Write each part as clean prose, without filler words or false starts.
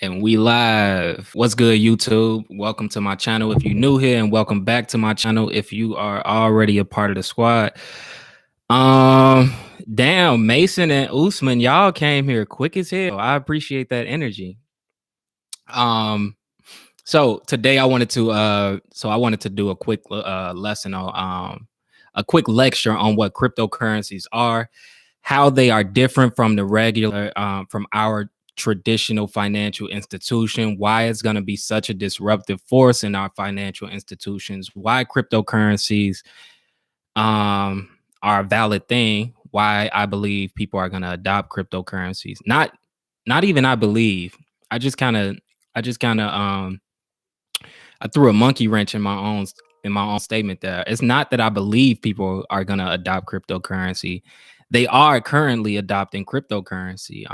And we live. What's good, YouTube? Welcome to my channel if you're new here, and welcome back to my channel if you are already a part of the squad. Um, Damn, Mason and Usman, y'all came here quick as hell. I appreciate that energy. Um, so today I wanted to do a quick lesson on a quick lecture on what cryptocurrencies are, how they are different from the regular from our traditional financial institution, why it's going to be such a disruptive force in our financial institutions, why cryptocurrencies um are a valid thing, why I believe people are going to adopt cryptocurrencies. Not even I believe. I just kind of I threw a monkey wrench in my own statement there. It's not that I believe people are going to adopt cryptocurrency. They are currently adopting cryptocurrency.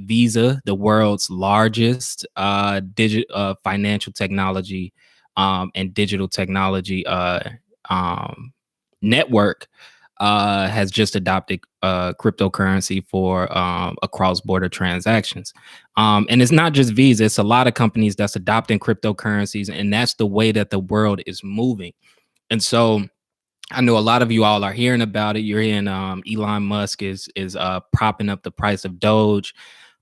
Visa, the world's largest financial technology and digital technology um, network, has just adopted cryptocurrency for cross-border transactions. And it's not just Visa, it's a lot of companies that's adopting cryptocurrencies, and that's the way that the world is moving. And so I know a lot of you all are hearing about it. You're hearing Elon Musk is propping up the price of Doge.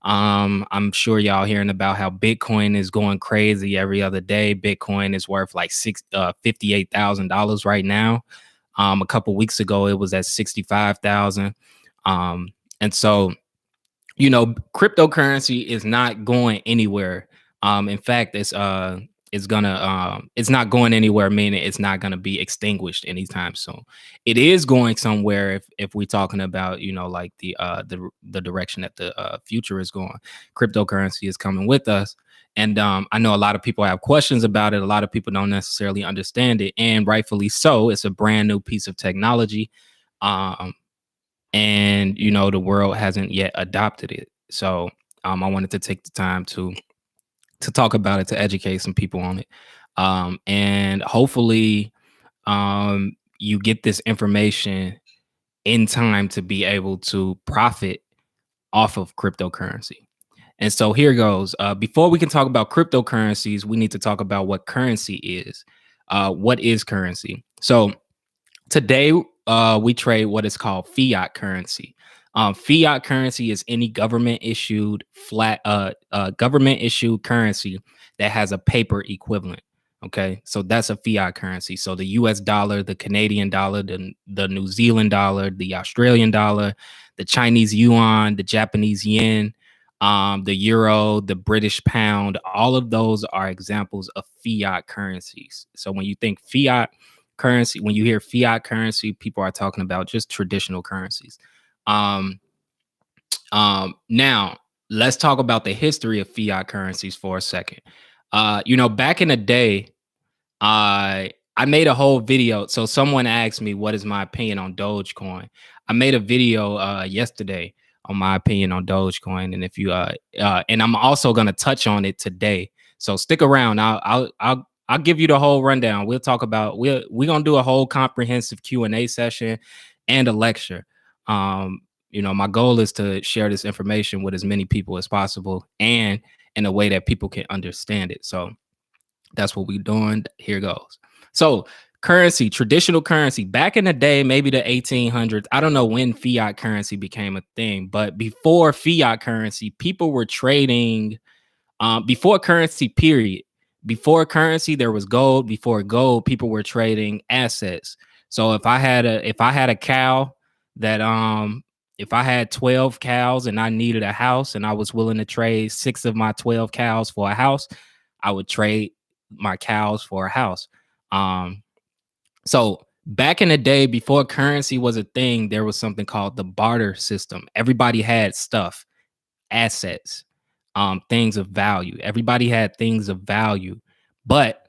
I'm sure y'all hearing about how Bitcoin is going crazy every other day. Bitcoin is worth like $58,000 right now. A couple weeks ago, it was at 65,000. And so, cryptocurrency is not going anywhere. In fact, it's not going anywhere, meaning it's not gonna be extinguished anytime soon. It is going somewhere if we're talking about, like the direction that the future is going. Cryptocurrency is coming with us. And I know a lot of people have questions about it. A lot of people don't necessarily understand it, and rightfully so. It's a brand new piece of technology. Um, and the world hasn't yet adopted it. So I wanted to take the time to talk about it, to educate some people on it, and hopefully you get this information in time to be able to profit off of cryptocurrency. And so here goes. Before we can talk about cryptocurrencies, we need to talk about what currency is. What is currency? So today, we trade what is called fiat currency. Fiat currency is any government issued currency that has a paper equivalent. Okay, so that's a fiat currency. So the U.S. dollar, the Canadian dollar, the New Zealand dollar, the Australian dollar, the Chinese yuan, the Japanese yen, the euro, the British pound, all of those are examples of fiat currencies. So when you think fiat currency, when you hear fiat currency, people are talking about just traditional currencies. Um, Now let's talk about the history of fiat currencies for a second. Back in the day, I made a whole video. So someone asked me what is my opinion on Dogecoin. I made a video yesterday on my opinion on Dogecoin, and if you and I'm also gonna touch on it today. So stick around. I'll give you the whole rundown. We'll talk about we're gonna do a whole comprehensive Q&A session and a lecture. My goal is to share this information with as many people as possible and in a way that people can understand it. So that's what we're doing. Here goes. So currency, traditional currency, back in the day, maybe the 1800s. I don't know when fiat currency became a thing, but before fiat currency, people were trading. Before currency, period. Before currency, there was gold. Before gold, people were trading assets. So if I had a cow that if I had 12 cows and I needed a house and I was willing to trade 6 of my 12 cows for a house, I would trade my cows for a house. Um, so back in the day, before currency was a thing, there was something called the barter system. Everybody had stuff, assets, things of value. Everybody had things of value. But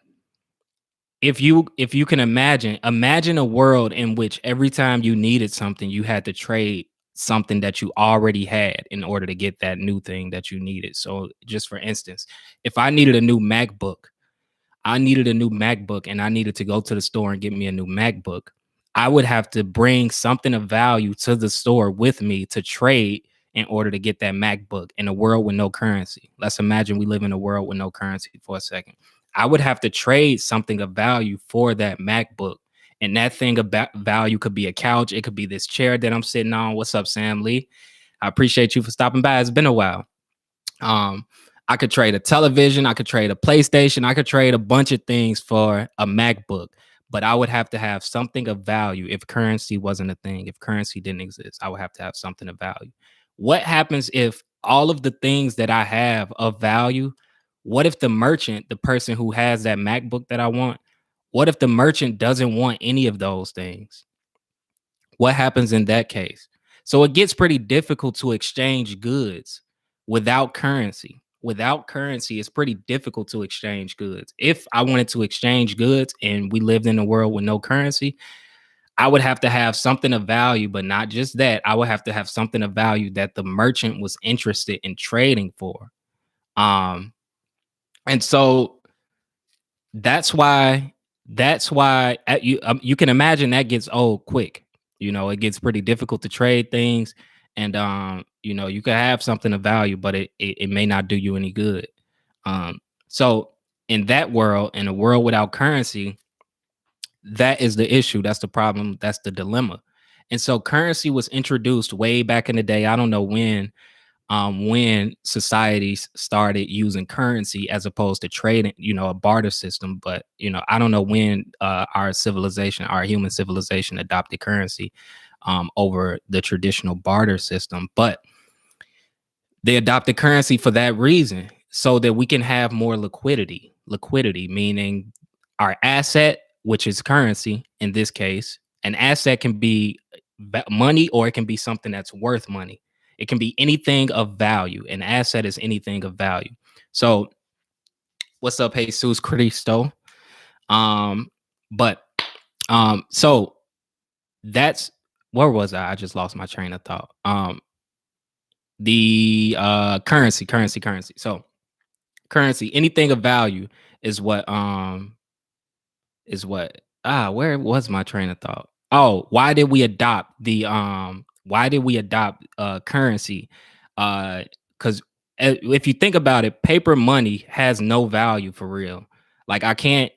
if you can imagine a world in which every time you needed something, you had to trade something that you already had in order to get that new thing that you needed. So just for instance, if I needed a new MacBook and I needed to go to the store and get me a new MacBook, I would have to bring something of value to the store with me to trade in order to get that MacBook in a world with no currency. Let's imagine we live in a world with no currency for a second. I would have to trade something of value for that MacBook. And that thing of value could be a couch. It could be this chair that I'm sitting on. What's up, Sam Lee? I appreciate you for stopping by. It's been a while. Um, I could trade a television, I could trade a PlayStation, I could trade a bunch of things for a MacBook, but I would have to have something of value if currency wasn't a thing. If currency didn't exist, I would have to have something of value. What happens if all of the things that I have of value, what if the merchant, the person who has that MacBook that I want, what if the merchant doesn't want any of those things? What happens in that case? So it gets pretty difficult to exchange goods without currency. Without currency, it's pretty difficult to exchange goods. If I wanted to exchange goods and we lived in a world with no currency, I would have to have something of value, but not just that. I would have to have something of value that the merchant was interested in trading for. Um, and so that's why you can imagine that gets old quick. It gets pretty difficult to trade things, and you could have something of value, but it may not do you any good. So in that world, in a world without currency, that is the issue. That's the problem. That's the dilemma. And so currency was introduced way back in the day. I don't know when societies started using currency as opposed to trading, a barter system. But, I don't know when our human civilization adopted currency over the traditional barter system. But they adopted currency for that reason, so that we can have more liquidity. Liquidity, meaning our asset, which is currency in this case. An asset can be money, or it can be something that's worth money. It can be anything of value. An asset is anything of value. So, what's up, Jesus Cristo? Um, but so that's where was I? I just lost my train of thought. The currency. So currency, anything of value is what where was my train of thought? Oh, why did we adopt currency? Because if you think about it, paper money has no value for real. Like I can't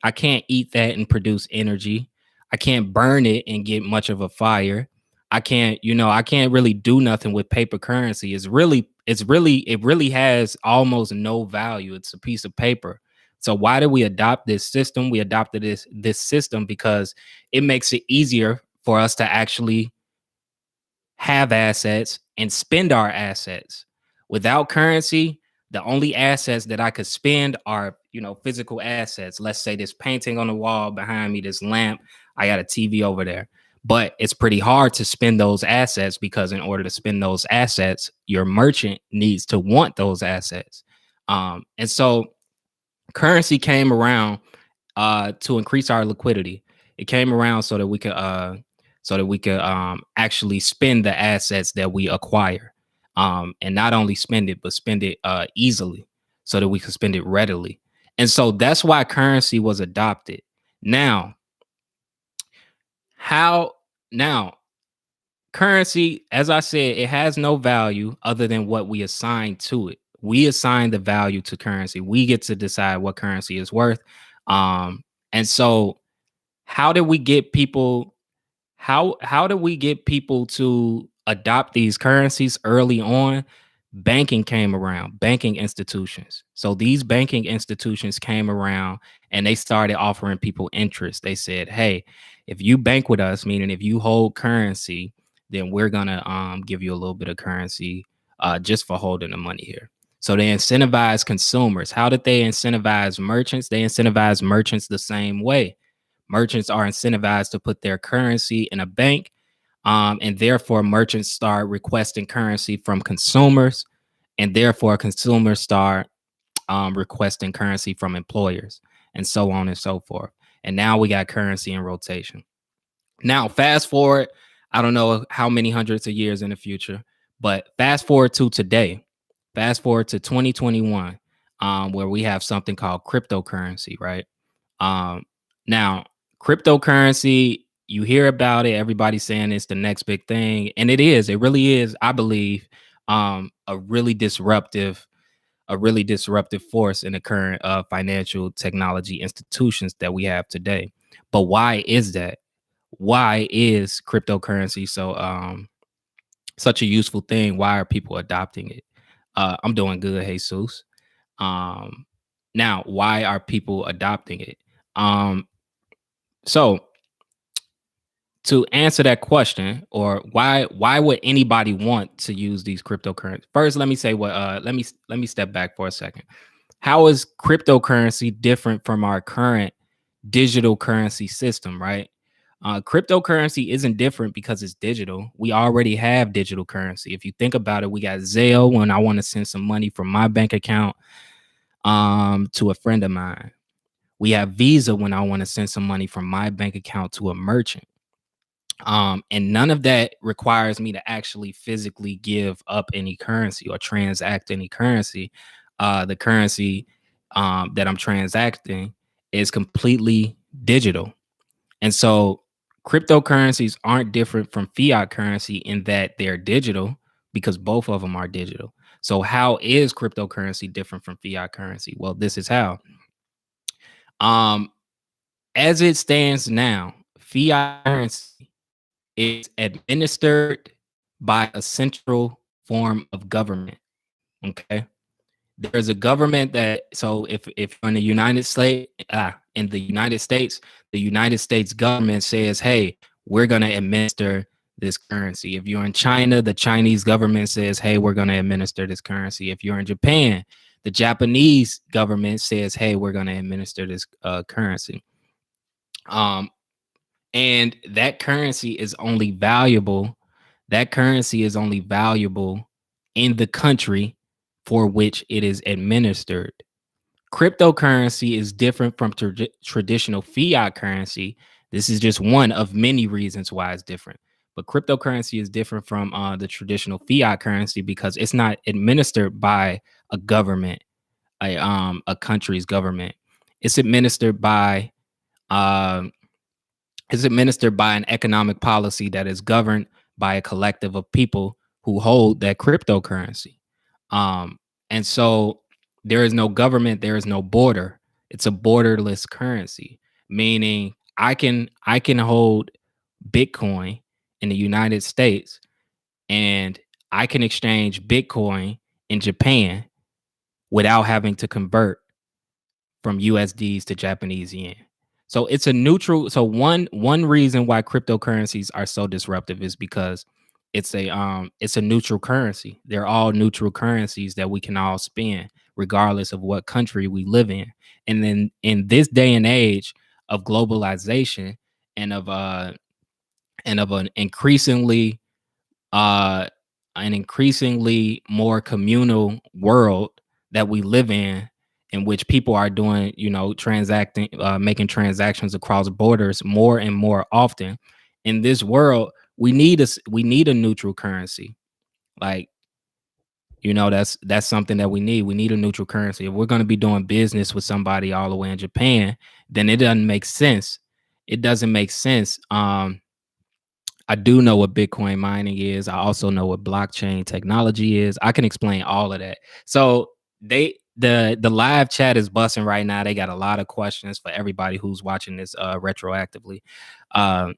eat that and produce energy. I can't burn it and get much of a fire. I can't really do nothing with paper currency. It really has almost no value. It's a piece of paper. So why did we adopt this system? We adopted this system because it makes it easier for us to actually have assets and spend our assets. Without currency, the only assets that I could spend are, physical assets. Let's say this painting on the wall behind me, this lamp, I got a TV over there. But it's pretty hard to spend those assets because in order to spend those assets, your merchant needs to want those assets. And so currency came around to increase our liquidity. It came around so that we could actually spend the assets that we acquire, and not only spend it but spend it easily, so that we could spend it readily. And so that's why currency was adopted. Now, how now currency, as I said, it has no value other than what we assign to it. We assign the value to currency. We get to decide what currency is worth. And so how did we get people how do we get people to adopt these currencies early on? Banking came around, banking institutions. So these banking institutions came around and they started offering people interest. They said, "Hey, if you bank with us, meaning if you hold currency, then we're gonna give you a little bit of currency just for holding the money here." So they incentivize consumers. How did they incentivize merchants? They incentivize merchants the same way. Merchants are incentivized to put their currency in a bank, and therefore merchants start requesting currency from consumers, and therefore consumers start requesting currency from employers, and so on and so forth. And now we got currency in rotation. Now, fast forward, I don't know how many hundreds of years in the future, but fast forward to today, fast forward to 2021, where we have something called cryptocurrency, right? Um, Now, cryptocurrency, you hear about it, everybody's saying it's the next big thing, and it is, it really is, I believe. a really disruptive force in the current financial technology institutions that we have today. But why is that? Why is cryptocurrency such a useful thing? Why are people adopting it? I'm doing good, Jesus. Um, Now, why are people adopting it? Um, so to answer that question, or why would anybody want to use these cryptocurrencies? First, let me say what let me step back for a second. How is cryptocurrency different from our current digital currency system, right? Cryptocurrency isn't different because it's digital. We already have digital currency. If you think about it, we got Zelle when I want to send some money from my bank account to a friend of mine. We have Visa when I want to send some money from my bank account to a merchant. And none of that requires me to actually physically give up any currency or transact any currency. The currency that I'm transacting is completely digital. And so cryptocurrencies aren't different from fiat currency in that they're digital, because both of them are digital. So how is cryptocurrency different from fiat currency? Well, this is how. Um, as it stands now, fiat currency is administered by a central form of government. Okay. There's a government that, so if you're in the United States, the United States government says, hey, we're gonna administer this currency. If you're in China, the Chinese government says, hey, we're gonna administer this currency. If you're in Japan, the Japanese government says, hey, we're gonna administer this currency. Um, and that currency is only valuable in the country for which it is administered. Cryptocurrency is different from traditional fiat currency. This is just one of many reasons why it's different. But cryptocurrency is different from the traditional fiat currency because it's not administered by a government, a country's government. It's administered by um, is administered by an economic policy that is governed by a collective of people who hold that cryptocurrency. Um, and so there is no government, there is no border. It's a borderless currency, meaning I can hold Bitcoin in the United States, and I can exchange Bitcoin in Japan without having to convert from USDs to Japanese yen. So it's a neutral. So one reason why cryptocurrencies are so disruptive is because it's a neutral currency. They're all neutral currencies that we can all spend regardless of what country we live in. And then in this day and age of globalization and of uh an increasingly more communal world that we live in which people are doing, transacting, making transactions across borders more and more often. In this world, we need a neutral currency. Like, that's something that we need. We need a neutral currency. If we're going to be doing business with somebody all the way in Japan, then it doesn't make sense. It doesn't make sense. I do know what Bitcoin mining is. I also know what blockchain technology is. I can explain all of that. So the live chat is busting right now. They got a lot of questions for everybody who's watching this retroactively. Um,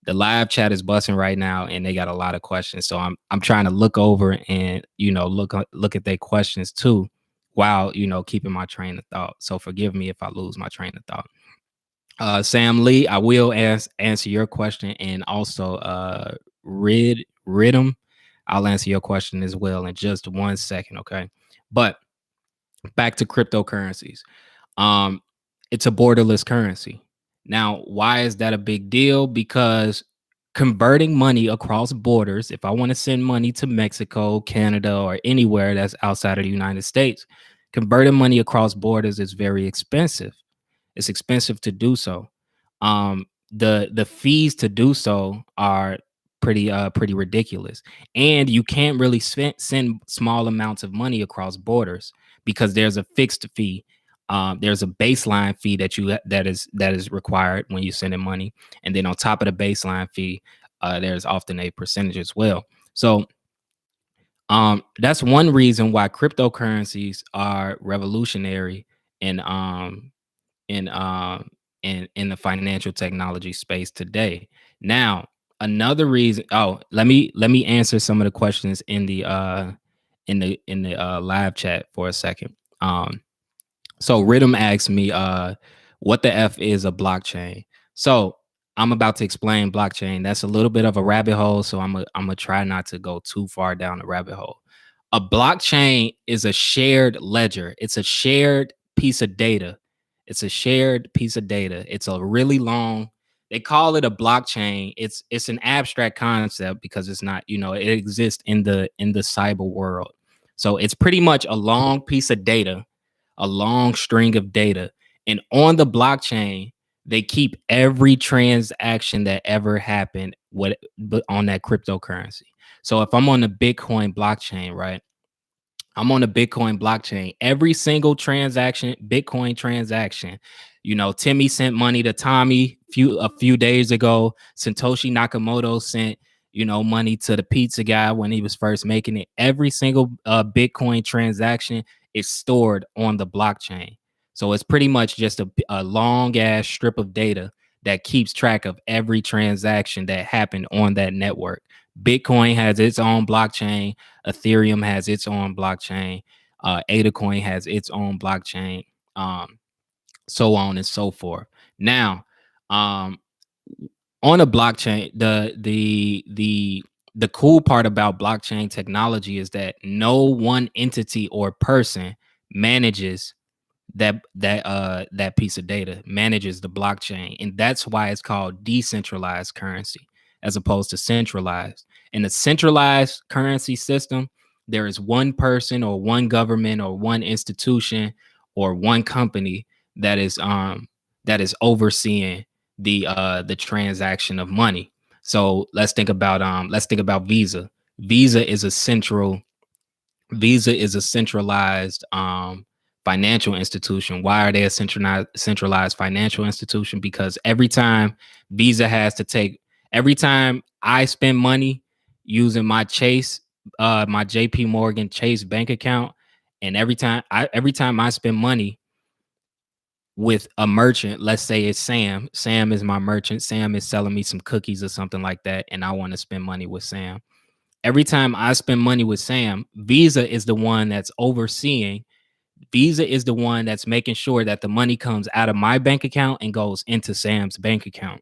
the live chat is busting right now, and they got a lot of questions. So I'm trying to look over and look at their questions too, while keeping my train of thought. So forgive me if I lose my train of thought. Sam Lee, I will answer your question, and also Riddim, I'll answer your question as well in just 1 second, okay? But back to cryptocurrencies. Um, it's a borderless currency. Now, why is that a big deal? Because converting money across borders, if I want to send money to Mexico, Canada, or anywhere that's outside of the United States, converting money across borders is very expensive. It's expensive to do so. The fees to do so are pretty ridiculous, and you can't really send small amounts of money across borders because there's a fixed fee. There's a baseline fee that is required when you're sending money, and then on top of the baseline fee, there's often a percentage as well. So That's one reason why cryptocurrencies are revolutionary in in um in the financial technology space today. Now, another reason. Oh, let me answer some of the questions in the live chat for a second. So Rhythm asked me, what the F is a blockchain? So I'm about to explain blockchain. That's a little bit of a rabbit hole. So I'm gonna try not to go too far down the rabbit hole. A blockchain is a shared ledger. It's a shared piece of data. It's a shared piece of data. It's a really long. They call it a blockchain. It's an abstract concept because it's not. It exists in the cyber world. So it's pretty much a long piece of data, a long string of data. And on the blockchain, they keep every transaction that ever happened but on that cryptocurrency. So if I'm on the Bitcoin blockchain, right? I'm on the Bitcoin blockchain. Every single transaction, Bitcoin transaction, Timmy sent money to Tommy a few days ago. Satoshi Nakamoto sent, money to the pizza guy when he was first making it. Every single Bitcoin transaction is stored on the blockchain. So it's pretty much just a long ass strip of data that keeps track of every transaction that happened on that network. Bitcoin has its own blockchain. Ethereum has its own blockchain. AdaCoin has its own blockchain. Um, so on and so forth. Now, um, on a blockchain, the cool part about blockchain technology is that no one entity or person manages that piece of data, manages the blockchain, and that's why it's called decentralized currency as opposed to centralized. In a centralized currency system, there is one person or one government or one institution or one company that is overseeing the transaction of money. So let's think about Visa. Visa is a central Visa is a centralized financial institution. Why are they a centralized financial institution? Because Visa has to take every time I spend money using my JP Morgan Chase bank account, and every time I spend money with a merchant, let's say it's Sam. Sam is my merchant. Sam is selling me some cookies or something like that, and I want to spend money with Sam. Every time I spend money with Sam, Visa is the one that's overseeing. Visa is the one that's making sure that the money comes out of my bank account and goes into Sam's bank account.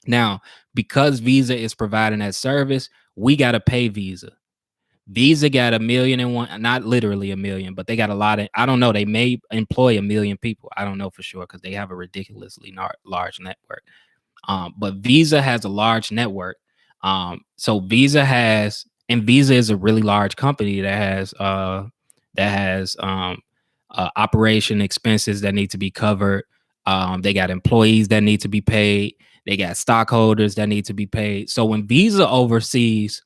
Now, because Visa is providing that service, we got to pay Visa. Visa got 1,000,001, not literally 1,000,000, but they got a lot of, I don't know, they may employ 1,000,000 people. I don't know for sure because they have a ridiculously large network. But Visa has a large network. So Visa is a really large company that has operation expenses that need to be covered. They got employees that need to be paid. They got stockholders that need to be paid. So when Visa oversees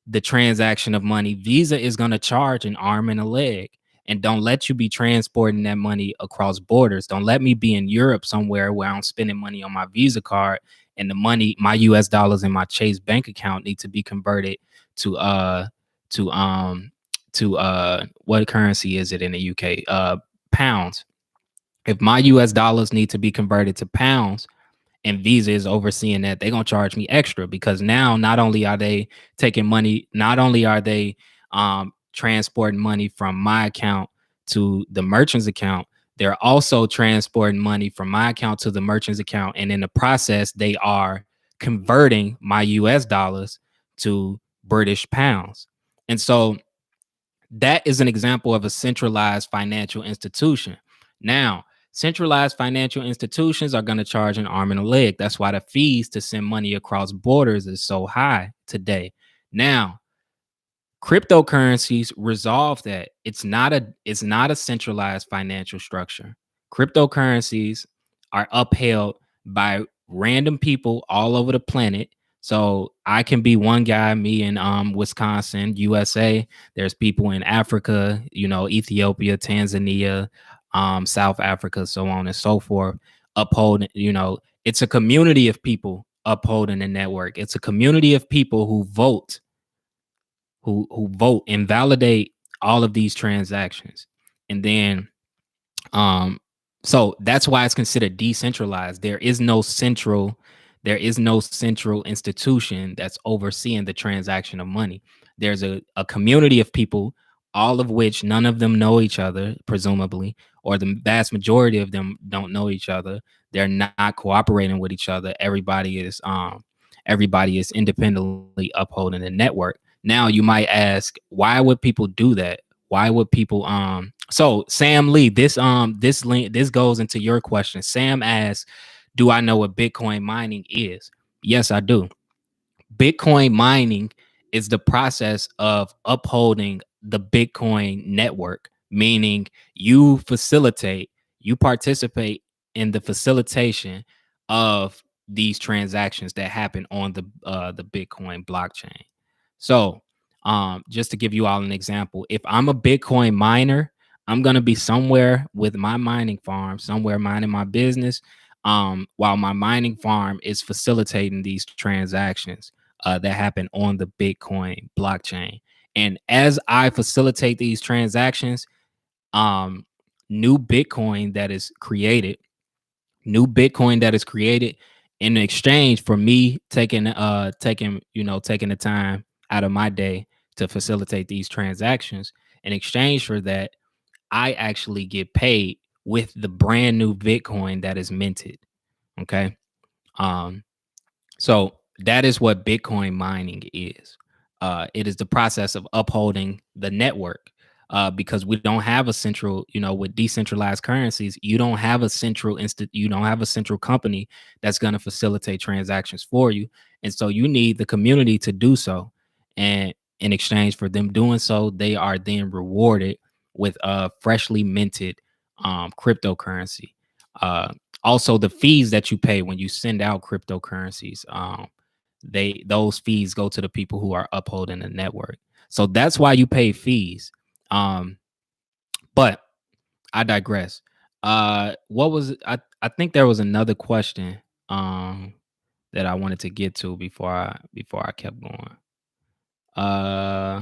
the transaction of money, Visa is going to charge an arm and a leg and don't let you be transporting that money across borders. Don't let me be in Europe somewhere where I'm spending money on my Visa card and the money, my US dollars in my Chase bank account need to be converted to to um what currency is it in the UK? Pounds. If my US dollars need to be converted to pounds, and Visa is overseeing that, they're gonna charge me extra because now not only are they taking money, not only are they transporting money from my account to the merchant's account, they're also transporting money from my account to the merchant's account, and in the process, they are converting my US dollars to British pounds. And so that is an example of a centralized financial institution. Now, centralized financial institutions are going to charge an arm and a leg. That's why the fees to send money across borders is so high today. Now, cryptocurrencies resolve that. It's not a centralized financial structure. Cryptocurrencies are upheld by random people all over the planet. So I can be one guy, me in Wisconsin, USA. There's people in Africa, Ethiopia, Tanzania, South Africa, so on and so forth, upholding, it's a community of people upholding the network. It's a community of people who vote and validate all of these transactions. And then um so that's why it's considered decentralized. There is no central institution that's overseeing the transaction of money. There's a community of people, all of which none of them know each other, presumably, or the vast majority of them don't know each other. They're not cooperating with each other. Everybody is independently upholding the network. Now you might ask, why would people do that? Why would people so Sam Lee, this goes into your question. Sam asks, do I know what Bitcoin mining is? Yes, I do. Bitcoin mining is the process of upholding the Bitcoin network, meaning you participate in the facilitation of these transactions that happen on the Bitcoin blockchain. So, just to give you all an example, if I'm a Bitcoin miner, I'm gonna be somewhere with my mining farm, somewhere minding my business, while my mining farm is facilitating these transactions that happen on the Bitcoin blockchain. And as I facilitate these transactions, um, new Bitcoin that is created, new Bitcoin that is created in exchange for me taking the time out of my day to facilitate these transactions. In exchange for that, I actually get paid with the brand new Bitcoin that is minted. Okay. Um, so that is what Bitcoin mining is. It is the process of upholding the network, because we don't have a central, with decentralized currencies, you don't have a central company that's going to facilitate transactions for you, and so you need the community to do so. And in exchange for them doing so, they are then rewarded with a freshly minted cryptocurrency. Uh, Also, the fees that you pay when you send out cryptocurrencies, those fees go to the people who are upholding the network. So that's why you pay fees. Um, but I digress. What was I think there was another question that I wanted to get to before I kept going. Uh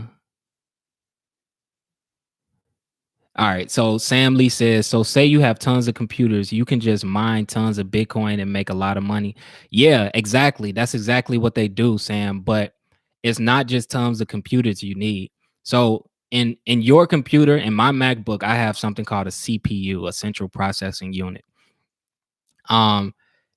All right. So Sam Lee says, so say you have tons of computers, you can just mine tons of Bitcoin and make a lot of money. Yeah, exactly. That's exactly what they do, Sam. But it's not just tons of computers you need. So in your computer, in my MacBook, I have something called a CPU, a central processing unit. Um,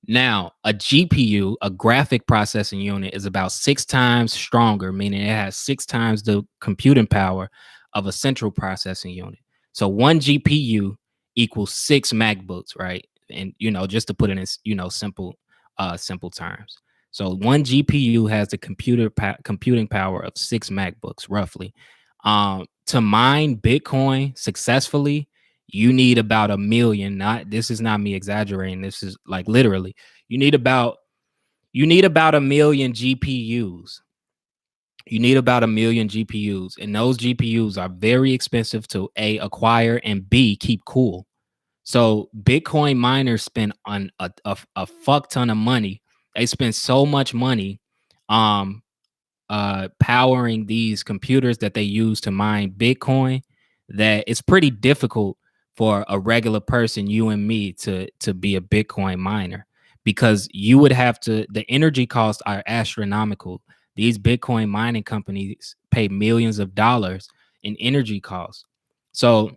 Now a GPU, a graphic processing unit, is about 6 times stronger, meaning it has 6 times the computing power of a central processing unit. So one GPU equals 6 MacBooks, right? And just to put it in simple terms. So one GPU has the computing power of 6 MacBooks, roughly. To mine Bitcoin successfully, you need about a million. Not This is not me exaggerating. This is like literally. You need about a million GPUs. You need about a million GPUs, and those GPUs are very expensive to A, acquire, and B, keep cool. So Bitcoin miners spend on a fuck ton of money. They spend so much money um powering these computers that they use to mine Bitcoin, that it's pretty difficult for a regular person, you and me, to be a Bitcoin miner, because you would have to the energy costs are astronomical. These Bitcoin mining companies pay millions of dollars in energy costs. So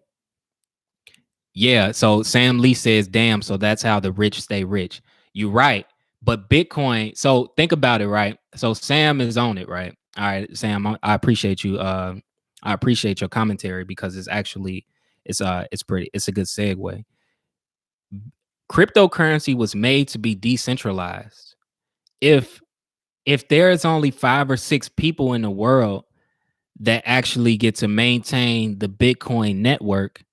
yeah, so Sam Lee says, damn, so that's how the rich stay rich. You're right. But Bitcoin, so think about it, right? So Sam is on it, right? All right, Sam, I appreciate you. I appreciate your commentary, because it's a good segue. Cryptocurrency was made to be decentralized. If there is only 5 or 6 people in the world that actually get to maintain the Bitcoin network,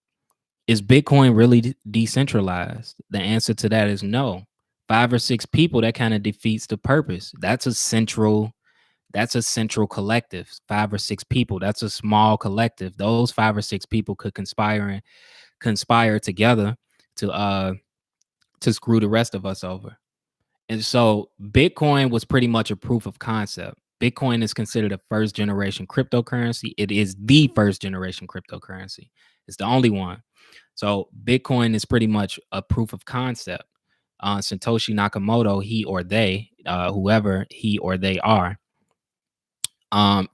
is Bitcoin really decentralized? The answer to that is no. 5 or 6 people, that kind of defeats the purpose. That's a central collective. 5 or 6 people, that's a small collective. Those 5 or 6 people could conspire together to screw the rest of us over. And so Bitcoin was pretty much a proof of concept. Bitcoin is considered a first generation cryptocurrency. It is the first generation cryptocurrency. It's the only one. So Bitcoin is pretty much a proof of concept. Satoshi Nakamoto, he or they, whoever he or they are,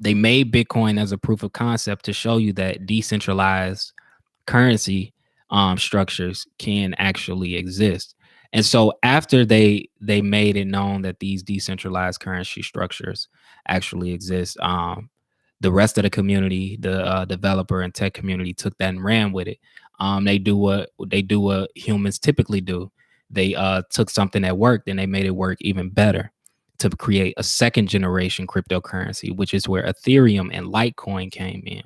they made Bitcoin as a proof of concept to show you that decentralized currency structures can actually exist. And so after they made it known that these decentralized currency structures actually exist, the rest of the community, the developer and tech community, took that and ran with it. They do what humans typically do. They took something that worked and they made it work even better to create a second generation cryptocurrency, which is where Ethereum and Litecoin came in.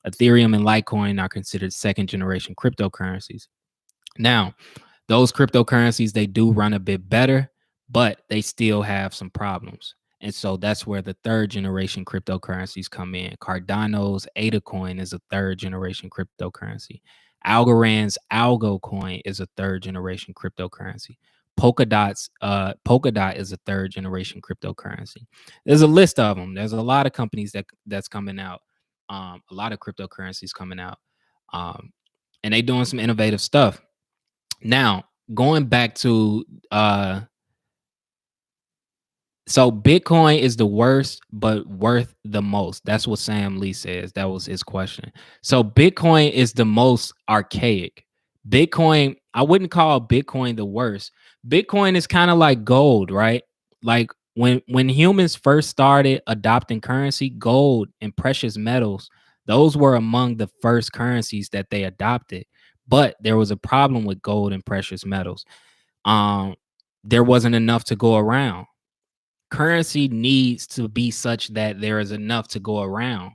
Ethereum and Litecoin are considered second generation cryptocurrencies. Now, those cryptocurrencies, they do run a bit better, but they still have some problems. And so that's where the third generation cryptocurrencies come in. Cardano's ADA coin is a third generation cryptocurrency. Algorand's Algo coin is a third generation cryptocurrency. Polkadot is a third generation cryptocurrency. There's a list of them. There's a lot of companies that's coming out. A lot of cryptocurrencies coming out. Um, and they doing some innovative stuff. Now, going back to so Bitcoin is the worst, but worth the most. That's what Sam Lee says. That was his question. So Bitcoin is the most archaic. Bitcoin, I wouldn't call Bitcoin the worst. Bitcoin is kind of like gold, right? Like when humans first started adopting currency, gold and precious metals, those were among the first currencies that they adopted. But there was a problem with gold and precious metals. Um, there wasn't enough to go around. Currency needs to be such that there is enough to go around.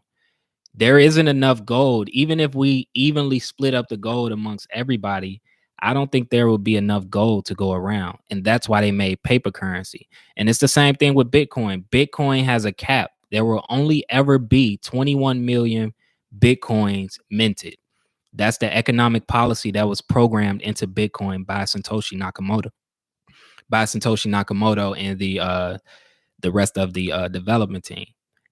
There isn't enough gold. Even if we evenly split up the gold amongst everybody, I don't think there will be enough gold to go around. And that's why they made paper currency. And it's the same thing with Bitcoin. Bitcoin has a cap. There will only ever be 21 million Bitcoins minted. That's the economic policy that was programmed into Bitcoin by Satoshi Nakamoto and the rest of the development team.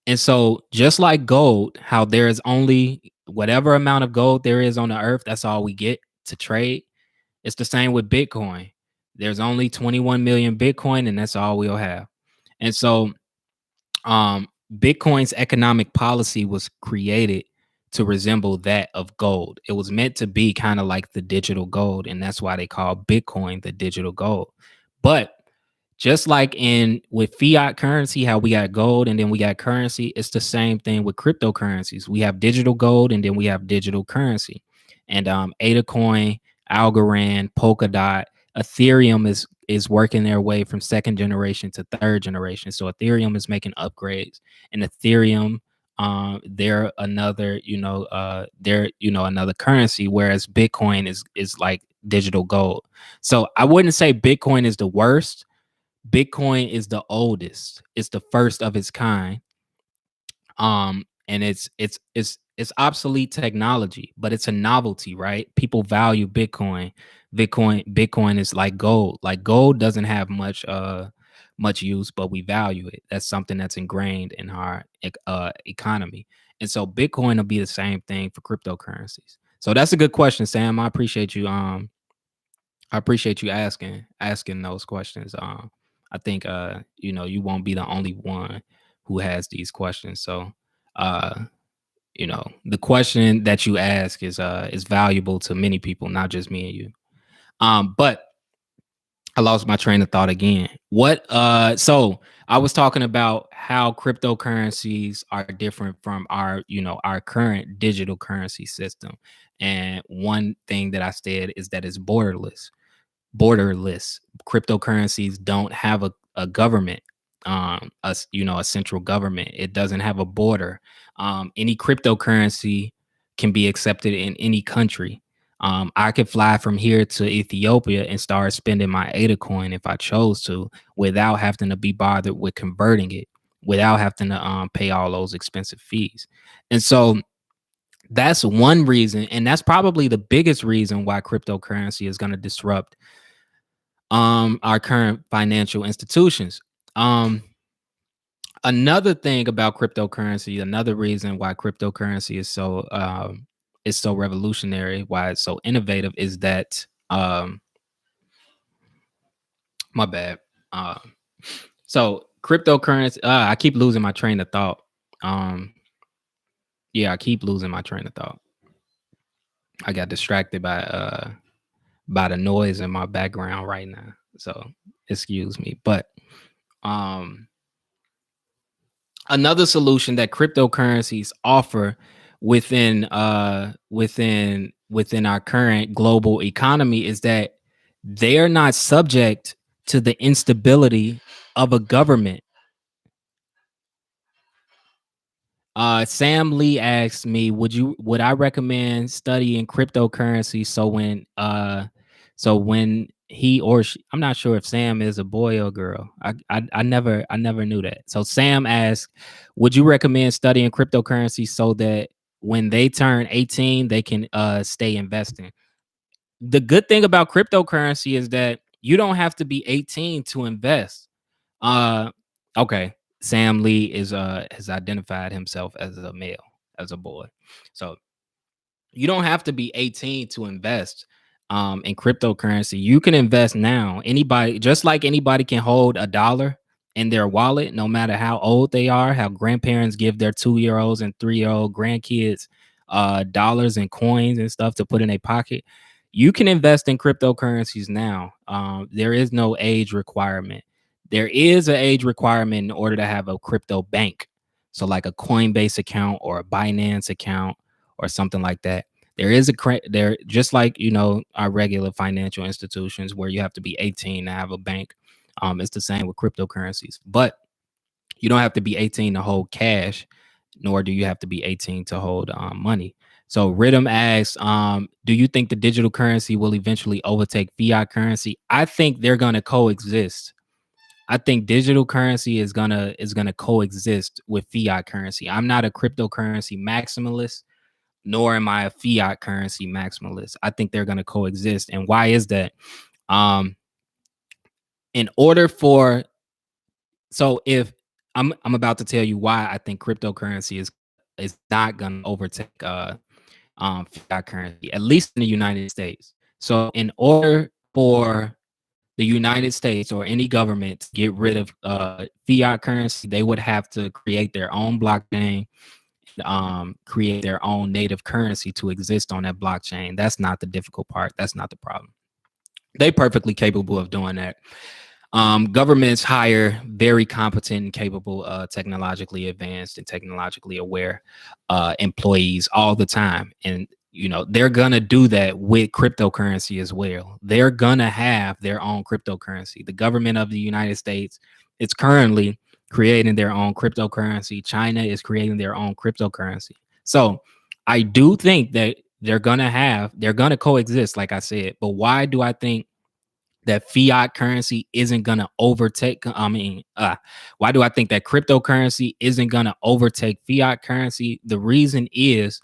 And so, just like gold, how there is only whatever amount of gold there is on the earth, that's all we get to trade. It's the same with Bitcoin. There's only 21 million Bitcoin, and that's all we'll have. And so, um, Bitcoin's economic policy was created to resemble that of gold. It was meant to be kind of like the digital gold, and that's why they call Bitcoin the digital gold. But just like in with fiat currency, how we got gold and then we got currency, it's the same thing with cryptocurrencies. We have digital gold and then we have digital currency. And ADA coin, Algorand, Polkadot, Ethereum is working their way from second generation to third generation. So Ethereum is making upgrades, and Ethereum, they're another, another currency, whereas Bitcoin is like digital gold. So I wouldn't say Bitcoin is the worst. Bitcoin is the oldest. It's the first of its kind. And it's obsolete technology, but it's a novelty, right? People value Bitcoin. Bitcoin is like gold. Like gold doesn't have much use, but we value it. That's something that's ingrained in our economy. And so Bitcoin will be the same thing for cryptocurrencies. So that's a good question, Sam. I appreciate you asking those questions. I think you won't be the only one who has these questions. So uh, the question that you ask is valuable to many people, not just me and you. But I lost my train of thought again. So I was talking about how cryptocurrencies are different from our current digital currency system. And one thing that I said is that it's borderless. Cryptocurrencies don't have a government, a central government. It doesn't have a border. Any cryptocurrency can be accepted in any country. I could fly from here to Ethiopia and start spending my ADA coin if I chose to, without having to be bothered with converting it, without having to pay all those expensive fees. And so that's one reason, and that's probably the biggest reason why cryptocurrency is going to disrupt our current financial institutions. Um Another thing about cryptocurrency, another reason why cryptocurrency is so revolutionary, why it's so innovative, is that my bad. Um, so cryptocurrency, I keep losing my train of thought. Um, yeah, I keep losing my train of thought. I got distracted by the noise in my background right now. So excuse me. But um another solution that cryptocurrencies offer within our current global economy is that they're not subject to the instability of a government. Sam Lee asked me, would I recommend studying cryptocurrency so when he or she, I'm not sure if Sam is a boy or girl. I never knew that. So Sam asked, would you recommend studying cryptocurrency so that when they turn 18, they can stay investing? The good thing about cryptocurrency is that you don't have to be 18 to invest. Uh, okay. Sam Lee is has identified himself as a male, as a boy. So you don't have to be 18 to invest in cryptocurrency. You can invest now. Anybody, just like anybody can hold a dollar in their wallet, no matter how old they are, how grandparents give their 2-year-olds and 3-year-old grandkids dollars and coins and stuff to put in a pocket. You can invest in cryptocurrencies now. There is no age requirement. There is an age requirement in order to have a crypto bank. So, like a Coinbase account or a Binance account or something like that. There is there, just like our regular financial institutions where you have to be 18 to have a bank. It's the same with cryptocurrencies, but you don't have to be 18 to hold cash, nor do you have to be 18 to hold money. So Rhythm asks, do you think the digital currency will eventually overtake fiat currency? I think they're gonna coexist. I think digital currency is gonna coexist with fiat currency. I'm not a cryptocurrency maximalist, nor am I a fiat currency maximalist. I think they're going to coexist. And why is that? Um, in order for if I'm about to tell you why I think cryptocurrency is not going to overtake fiat currency, at least in the United States. So in order for the United States or any government to get rid of fiat currency, they would have to create their own blockchain, create their own native currency to exist on that blockchain. That's not the difficult part. That's not the problem. They perfectly capable of doing that. Governments hire very competent and capable, technologically advanced and technologically aware employees all the time. And they're gonna do that with cryptocurrency as well. They're gonna have their own cryptocurrency. The government of the United States is currently creating their own cryptocurrency. China is creating their own cryptocurrency. So I do think that they're gonna coexist, like I said. But why do I think that fiat currency isn't gonna overtake? Why do I think that cryptocurrency isn't gonna overtake fiat currency? The reason is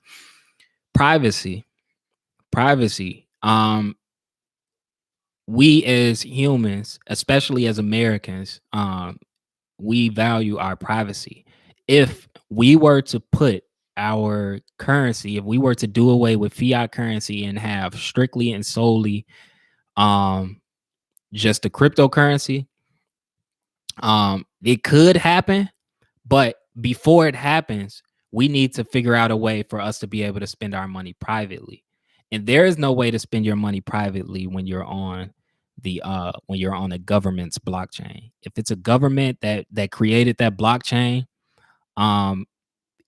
privacy. Privacy. We as humans, especially as Americans, we value our privacy. If we were to put our currency, if we were to do away with fiat currency and have strictly and solely um just the cryptocurrency, it could happen, but before it happens, we need to figure out a way for us to be able to spend our money privately. And there is no way to spend your money privately when you're on a government's blockchain. If it's a government that created that blockchain, um,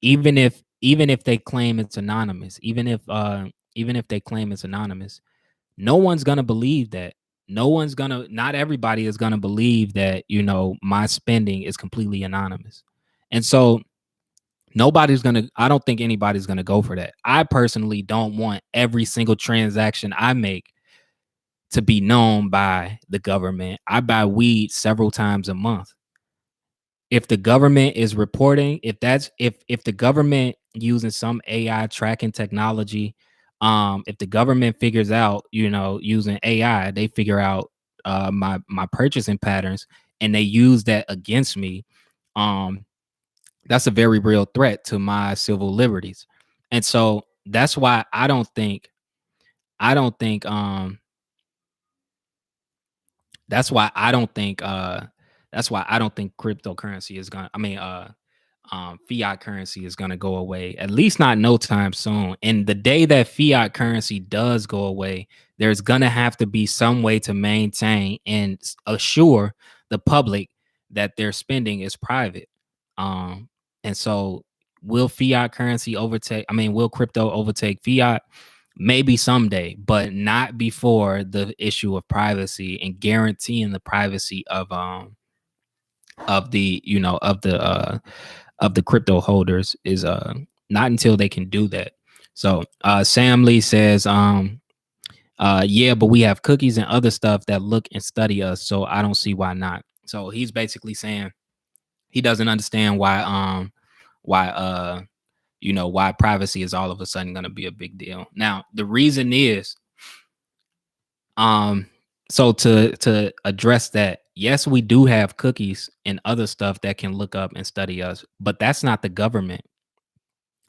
even if they claim it's anonymous, even if they claim it's anonymous, no one's gonna believe that. Not everybody is gonna believe that, my spending is completely anonymous. And so I don't think anybody's gonna go for that. I personally don't want every single transaction I make to be known by the government. I buy weed several times a month. If the government is reporting, if the government using some AI tracking technology, if the government figures out, using AI, they figure out my purchasing patterns and they use that against me, um That's a very real threat to my civil liberties. And so that's why I don't think that's why I don't think that's why I don't think cryptocurrency is gonna fiat currency is going to go away, at least not no time soon. And the day that fiat currency does go away, there's going to have to be some way to maintain and assure the public that their spending is private. Um, and so, will fiat currency overtake? I mean, will crypto overtake fiat? Maybe someday, but not before the issue of privacy and guaranteeing the privacy of the of the crypto holders is not until they can do that. So Sam Lee says yeah, but we have cookies and other stuff that look and study us, so I don't see why not. So he's basically saying he doesn't understand why why privacy is all of a sudden going to be a big deal. Now the reason is um so to address that, yes, we do have cookies and other stuff that can look up and study us, but that's not the government.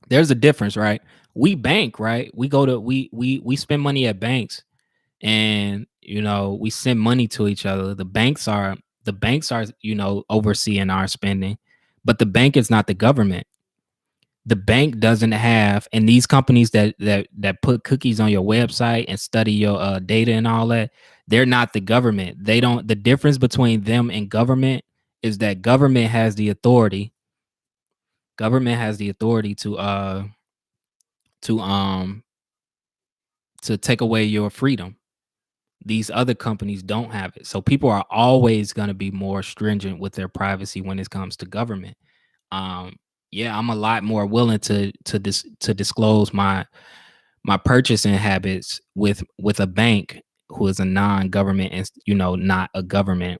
There's a difference, right? We bank, right? We go to we spend money at banks, and we send money to each other. The banks are overseeing our spending, but the bank is not the government. The bank doesn't have, and these companies that put cookies on your website and study your data and all that, they're not the government. They don't. The difference between them and government is that government has the authority to to take away your freedom. These other companies don't have it. So people are always going to be more stringent with their privacy when it comes to government. Um, yeah, I'm a lot more willing to disclose my purchasing habits with a bank who is a non-government and not a government.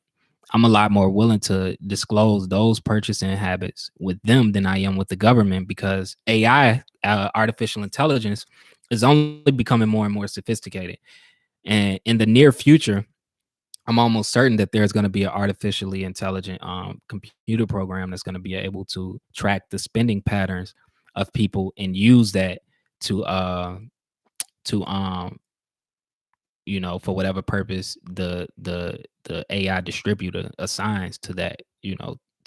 I'm a lot more willing to disclose those purchasing habits with them than I am with the government, because AI, artificial intelligence, is only becoming more and more sophisticated. And in the near future, I'm almost certain that there's going to be an artificially intelligent computer program that's going to be able to track the spending patterns of people and use that to to for whatever purpose the AI distributor assigns to that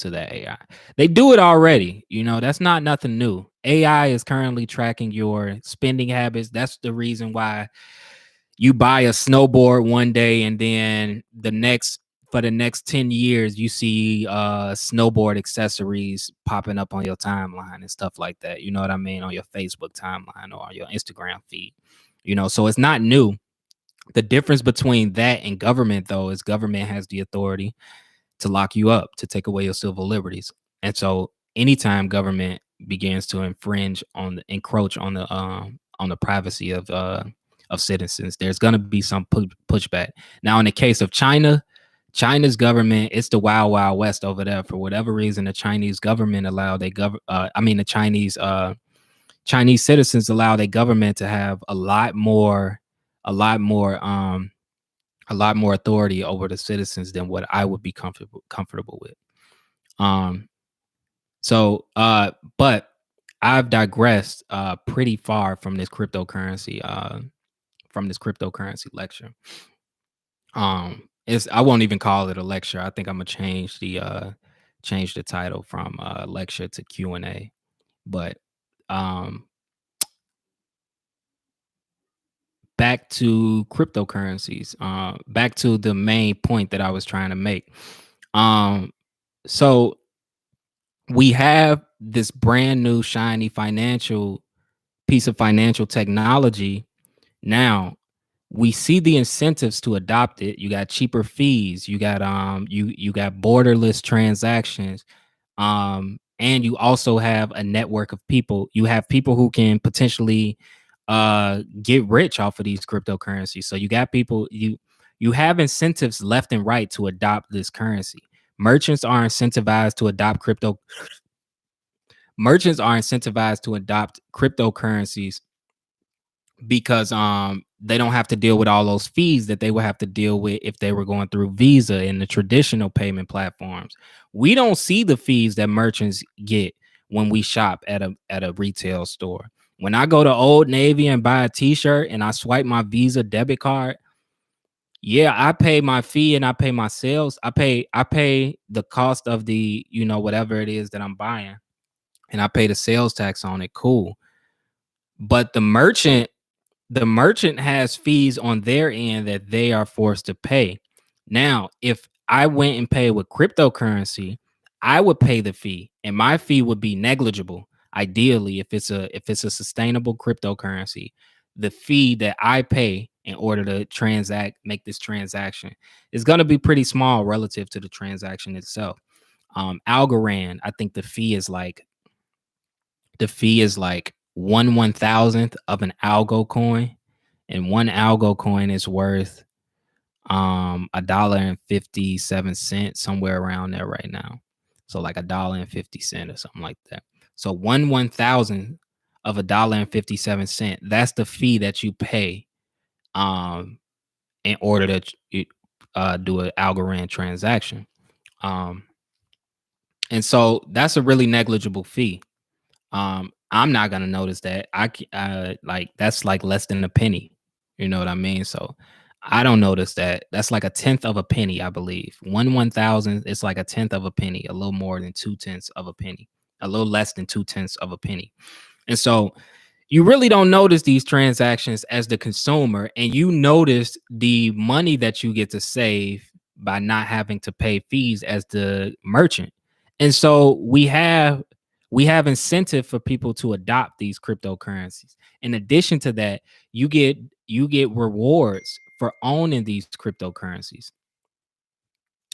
AI. They do it already. That's not nothing new. AI is currently tracking your spending habits. That's the reason why you buy a snowboard one day, and then for the next 10 years you see snowboard accessories popping up on your timeline and stuff like that. You know what I mean? On your Facebook timeline or on your Instagram feed. So it's not new. The difference between that and government, though, is government has the authority to lock you up, to take away your civil liberties. And so anytime government begins to encroach on the privacy of citizens, there's going to be some pushback. Now, in the case of China's government, it's the wild wild west over there. For whatever reason, the Chinese government allowed the Chinese citizens allow their government to have a lot more a lot more authority over the citizens than what I would be comfortable with. Um, but I've digressed pretty far from this cryptocurrency lecture. It's I won't even call it a lecture. I think I'm gonna change the title from lecture to Q&A. But um back to cryptocurrencies, back to the main point that I was trying to make. Um so we have this brand new shiny financial piece of financial technology now. We see the incentives to adopt it. You got cheaper fees, you got borderless transactions, and you also have a network of people. You have people who can potentially get rich off of these cryptocurrencies. So you got people, you have incentives left and right to adopt this currency. Merchants are incentivized to adopt crypto Merchants are incentivized to adopt cryptocurrencies because they don't have to deal with all those fees that they would have to deal with if they were going through Visa and the traditional payment platforms. We don't see the fees that merchants get when we shop at a retail store. When I go to Old Navy and buy a t-shirt and I swipe my Visa debit card, yeah, I pay my fee and I pay my sales. I pay the cost of the, whatever it is that I'm buying, and I pay the sales tax on it. Cool. But the merchant has fees on their end that they are forced to pay. Now, if I went and paid with cryptocurrency, I would pay the fee, and my fee would be negligible. Ideally, if it's a sustainable cryptocurrency, the fee that I pay in order to make this transaction is going to be pretty small relative to the transaction itself. Algorand, I think the fee is like 1/1000th of an algo coin, and one algo coin is worth $1.57, somewhere around there right now. So like $1.50 or something like that. So 1/1000th of $1.57, that's the fee that you pay um in order to do an Algorand transaction. Um and so that's a really negligible fee. I'm not gonna notice that. Like that's like less than a penny. You know what I mean? So I don't notice that. That's like a tenth of a penny, I believe. 1/1000, it's like a tenth of a penny, a little more than 2/10 of a penny, a little less than 2/10 of a penny. And so you really don't notice these transactions as the consumer, and you notice the money that you get to save by not having to pay fees as the merchant. And so we have incentive for people to adopt these cryptocurrencies. In addition to that, you get you get rewards for owning these cryptocurrencies.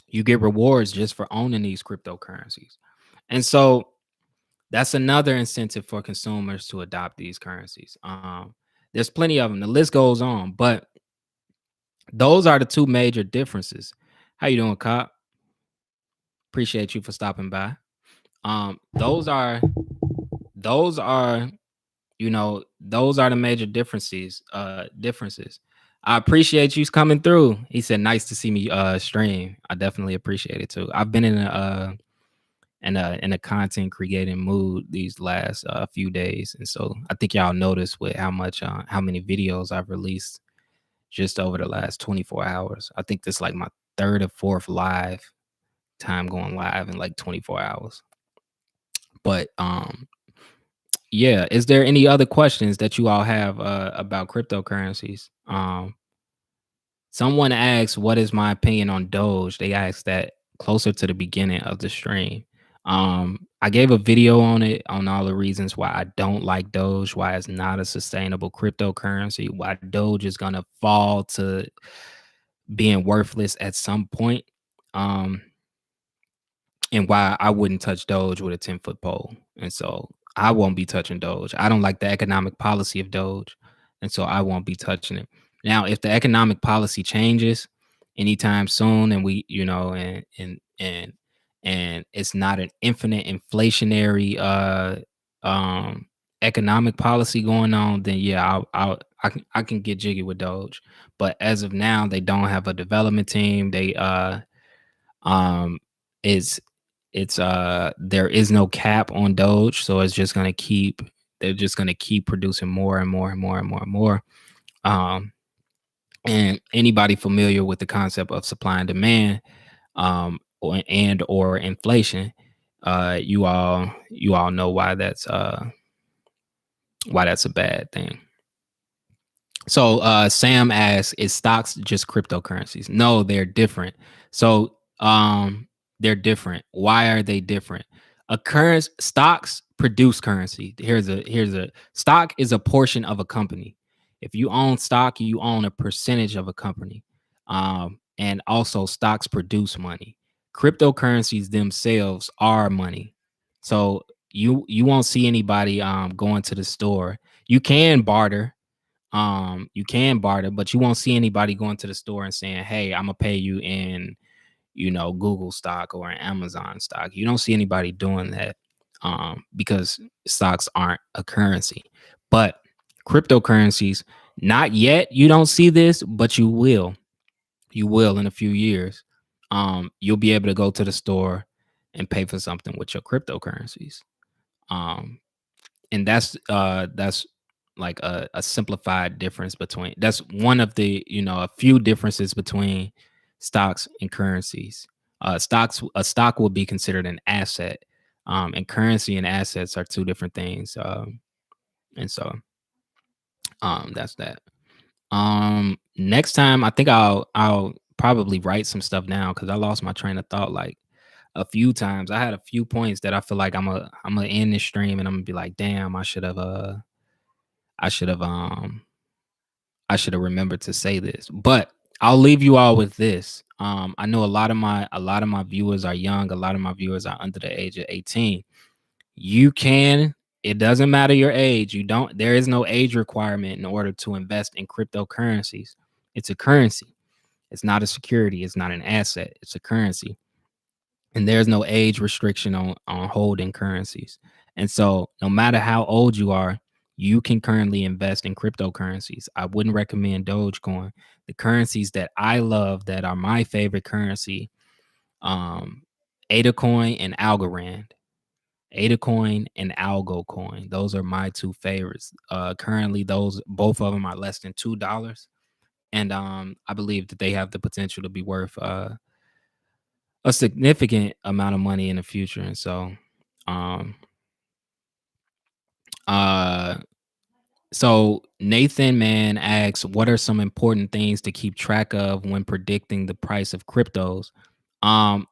You get rewards just for owning these cryptocurrencies. And so that's another incentive for consumers to adopt these currencies. There's plenty of them. The list goes on, but those are the two major differences. How you doing, Cop? Appreciate you for stopping by. Those are those are the major differences. I appreciate you coming through. He said, "Nice to see me stream." I definitely appreciate it too. I've been in a content creating mood these last few days, and so I think y'all noticed with how many videos I've released just over the last 24 hours. I think this like my third or fourth live time going live in like 24 hours. But yeah, is there any other questions that you all have about cryptocurrencies? Someone asked, "What is my opinion on Doge?" They asked that closer to the beginning of the stream. I gave a video on it, on all the reasons why I don't like Doge, why it's not a sustainable cryptocurrency, why Doge is gonna fall to being worthless at some point, um, and why I wouldn't touch Doge with a 10-foot pole. And so I won't be touching Doge. I don't like the economic policy of Doge, and so I won't be touching it. Now, if the economic policy changes anytime soon, and and it's not an infinite inflationary economic policy going on, then yeah, I can get jiggy with Doge. But as of now, they don't have a development team. They um it's there is no cap on Doge, so it's just gonna keep they're just gonna keep producing more and more and more and more and more. Um and anybody familiar with the concept of supply and demand, or inflation, you all know why that's a bad thing. So Sam asks, is stocks just cryptocurrencies? No, they're different. So they're different. Why are they different? Stocks produce currency. Here's a stock is a portion of a company. If you own stock, you own a percentage of a company. And also stocks produce money. Cryptocurrencies themselves are money. So you won't see anybody going to the store. You can barter, but you won't see anybody going to the store and saying, "Hey, I'm gonna pay you in, Google stock or an Amazon stock." You don't see anybody doing that, because stocks aren't a currency. But cryptocurrencies, not yet. You don't see this, but you will. You will in a few years. You'll be able to go to the store and pay for something with your cryptocurrencies. Um, and that's like a simplified difference between that's one of the a few differences between stocks and currencies. A stock will be considered an asset, and currency and assets are two different things. And so that's that. Next time I think I'll probably write some stuff down because I lost my train of thought like a few times. I had a few points that I feel like I'm gonna end this stream and I'm gonna be like, damn, I should have I should have remembered to say this. But I'll leave you all with this. I know a lot of my viewers are young, a lot of my viewers are under the age of 18. You can, it doesn't matter your age. There is no age requirement in order to invest in cryptocurrencies. It's a currency. It's not a security, it's not an asset, it's a currency. And there's no age restriction on holding currencies. And so no matter how old you are, you can currently invest in cryptocurrencies. I wouldn't recommend Dogecoin. The currencies that I love that are my favorite currency, um, Adacoin and Algorand. Adacoin and Algocoin. Those are my two favorites. Currently, those both of them are less than $2, and I believe that they have the potential to be worth a significant amount of money in the future. And so, um, uh, so Nathan man asks, what are some important things to keep track of when predicting the price of cryptos? Um,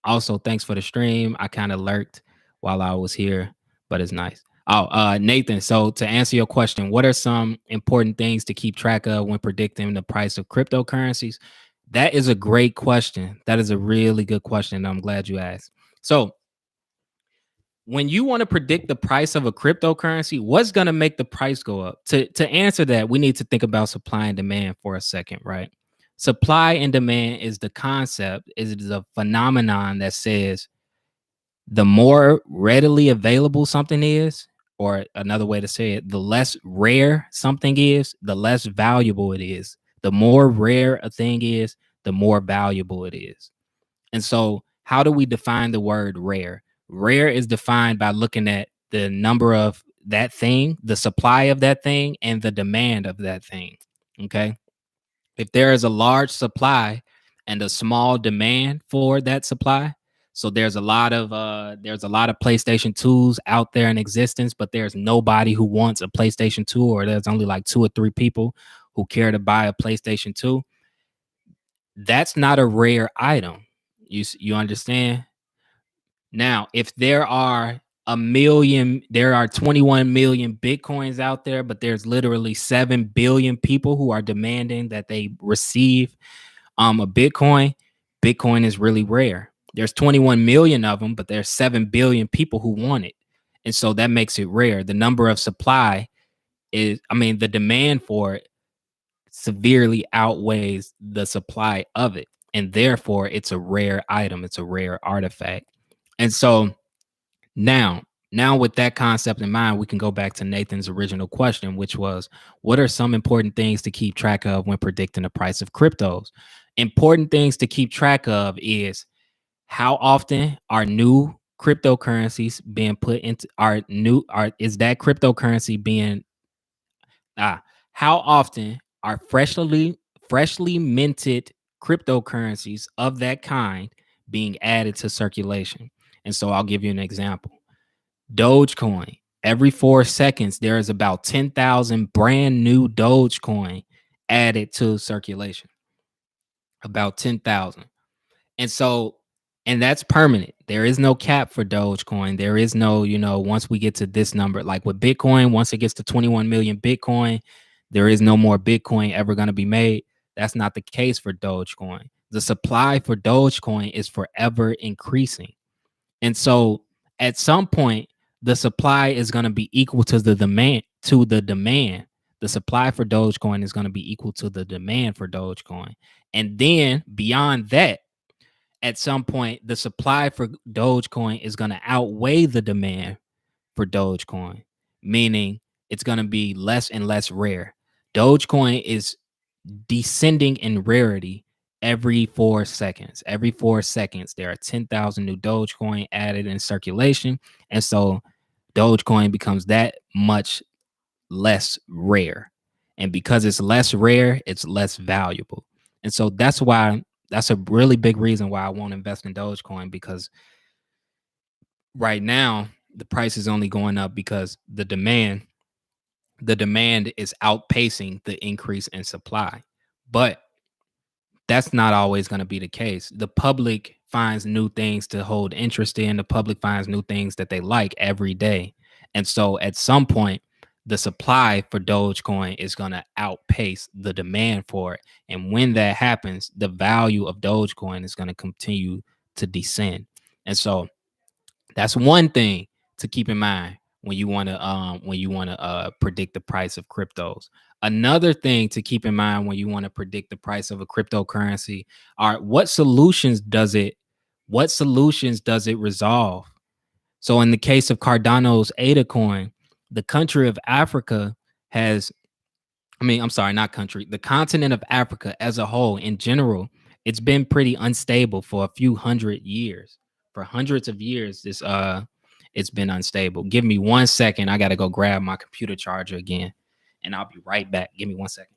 Also, thanks for the stream. I kind of lurked while I was here, but it's nice. Oh, Nathan. So to answer your question, what are some important things to keep track of when predicting the price of cryptocurrencies? That is a great question. That is a really good question. I'm glad you asked. So when you want to predict the price of a cryptocurrency, what's going to make the price go up? To answer that, we need to think about supply and demand for a second, right? Supply and demand is the concept, is a phenomenon that says the more readily available something is, or another way to say it, the less rare something is, the less valuable it is. The more rare a thing is, the more valuable it is. And so, how do we define the word rare? Rare is defined by looking at the number of that thing, the supply of that thing, and the demand of that thing. Okay. If there is a large supply and a small demand for that supply, so there's a lot of PlayStation 2s out there in existence, but there's nobody who wants a PlayStation 2, or there's only like two or three people who care to buy a PlayStation 2. That's not a rare item. You understand? Now, if there are 21 million Bitcoins out there, but there's literally 7 billion people who are demanding that they receive a Bitcoin. Bitcoin is really rare. There's 21 million of them, but there's 7 billion people who want it. And so that makes it rare. The number of supply the demand for it severely outweighs the supply of it. And therefore, it's a rare item, it's a rare artifact. And so now, now with that concept in mind, we can go back to Nathan's original question, which was, what are some important things to keep track of when predicting the price of cryptos? Important things to keep track of is how often are new cryptocurrencies being put into is that cryptocurrency being ah how often are freshly minted cryptocurrencies of that kind being added to circulation? And so I'll give you an example. Dogecoin. Every 4 seconds, there is about 10,000 brand new Dogecoin added to circulation. About 10,000. And so, and that's permanent. There is no cap for Dogecoin. There is no, once we get to this number, like with Bitcoin, once it gets to 21 million Bitcoin, there is no more Bitcoin ever going to be made. That's not the case for Dogecoin. The supply for Dogecoin is forever increasing. And so at some point, the supply is going to be equal to the demand. The supply for Dogecoin is going to be equal to the demand for Dogecoin. And then beyond that, at some point, the supply for Dogecoin is going to outweigh the demand for Dogecoin, meaning it's going to be less and less rare. Dogecoin is descending in rarity every 4 seconds. Every 4 seconds, there are 10,000 new Dogecoin added in circulation. And so Dogecoin becomes that much less rare. And because it's less rare, it's less valuable. And so that's a really big reason why I won't invest in Dogecoin, because right now the price is only going up because the demand is outpacing the increase in supply. But that's not always going to be the case. The public finds new things to hold interest in. The public finds new things that they like every day. And so at some point, the supply for Dogecoin is going to outpace the demand for it. And when that happens, the value of Dogecoin is going to continue to descend. And so that's one thing to keep in mind when you want to predict the price of cryptos. Another thing to keep in mind when you want to predict the price of a cryptocurrency are what solutions does it resolve? So in the case of Cardano's ADA coin, the country of Africa has I'm sorry, not country, the continent of Africa as a whole in general, it's been pretty unstable for a few hundred years. For hundreds of years, it's been unstable. Give me 1 second. I gotta go grab my computer charger again, and I'll be right back. Give me 1 second.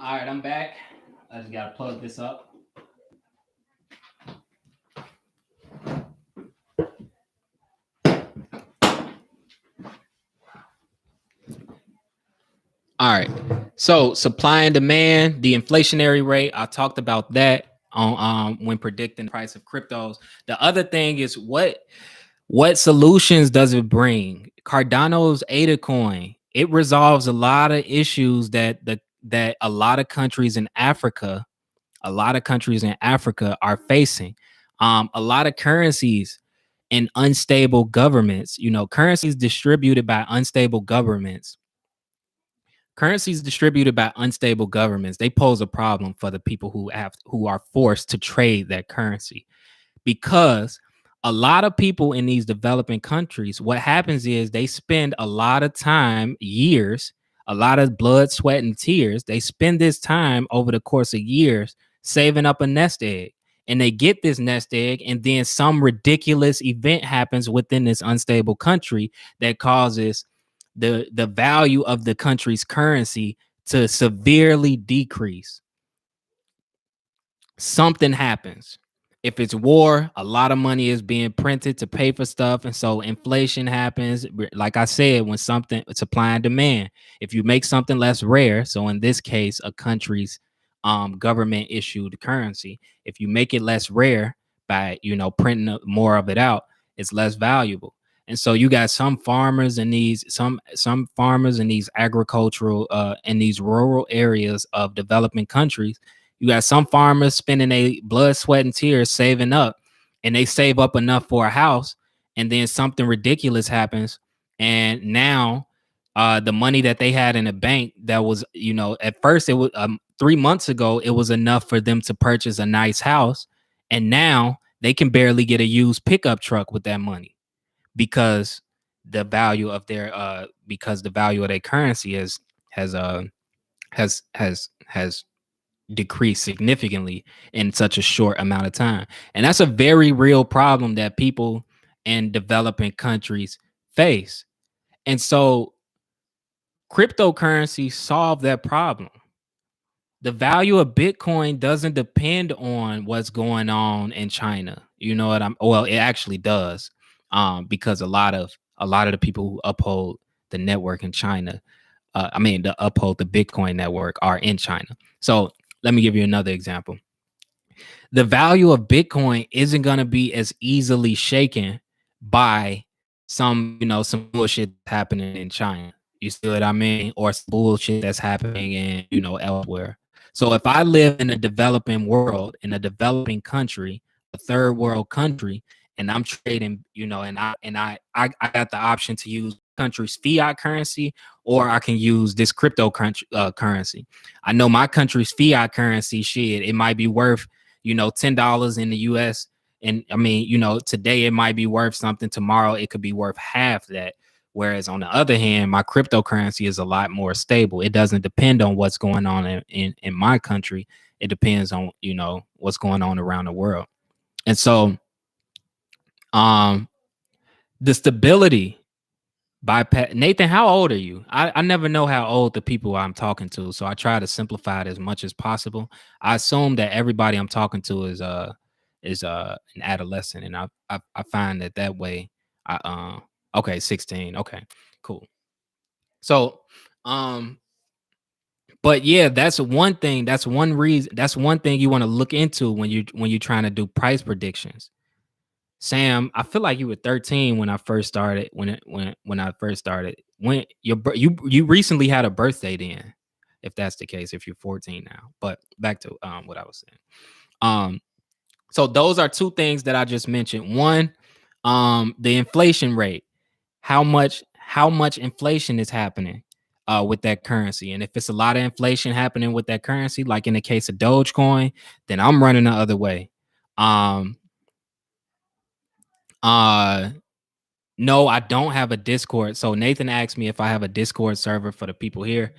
All right, I'm back. I just gotta plug this up. All right. So supply and demand, the inflationary rate, I talked about that on when predicting the price of cryptos. The other thing is what solutions does it bring? Cardano's ADA coin, it resolves a lot of issues that a lot of countries in Africa are facing. A lot of currencies and unstable governments, currencies distributed by unstable governments they pose a problem for the people who are forced to trade that currency, because a lot of people in these developing countries, what happens is they spend a lot of time, years, a lot of blood, sweat, and tears. They spend this time over the course of years saving up a nest egg. And they get this nest egg, and then some ridiculous event happens within this unstable country that causes the value of the country's currency to severely decrease. Something happens. If it's war, a lot of money is being printed to pay for stuff. And so inflation happens. Like I said, when something supply and demand, if you make something less rare, so in this case, a country's government issued currency, if you make it less rare by printing more of it out, it's less valuable. And so you got some farmers in these some farmers in these agricultural in these rural areas of developing countries. You got some farmers spending a blood, sweat, and tears saving up, and they save up enough for a house, and then something ridiculous happens, and now the money that they had in the bank that was, at first it was 3 months ago, it was enough for them to purchase a nice house, and now they can barely get a used pickup truck with that money because the value of their currency has uh has decrease significantly in such a short amount of time. And that's a very real problem that people in developing countries face. And so cryptocurrency solve that problem. The value of Bitcoin doesn't depend on what's going on in China. You know what I'm well, it actually does. Because a lot of the people who uphold the network in China, to uphold the Bitcoin network are in China. So let me give you another example. The value of Bitcoin isn't going to be as easily shaken by some bullshit happening in China. You see what I mean? Or some bullshit that's happening in, elsewhere. So if I live in a developing world, in a developing country, a third world country, and I'm trading, and I got the option to use country's fiat currency, or I can use this currency. I know my country's fiat currency, shit, it might be worth $10 in the US, And I mean, you know, today it might be worth something, tomorrow it could be worth half that. Whereas on the other hand, my cryptocurrency is a lot more stable. It doesn't depend on what's going on in my country. It depends on, you know, what's going on around the world. And so um the stability Nathan, how old are you? I never know how old the people I'm talking to, so I try to simplify it as much as possible. I assume that everybody I'm talking to is an adolescent, and I find that way. I okay, 16. Okay, cool. So um, but yeah, that's one thing. That's one reason. That's one thing you want to look into when you're trying to do price predictions. Sam, I feel like you were 13 when I first started. When I first started, when you recently had a birthday then, if that's the case, if you're 14 now. But back to what I was saying. Um, so those are two things that I just mentioned. One, the inflation rate, how much inflation is happening with that currency. And if it's a lot of inflation happening with that currency, like in the case of Dogecoin, then I'm running the other way. Um, uh No, I don't have a Discord. So Nathan asked me if I have a Discord server for the people here.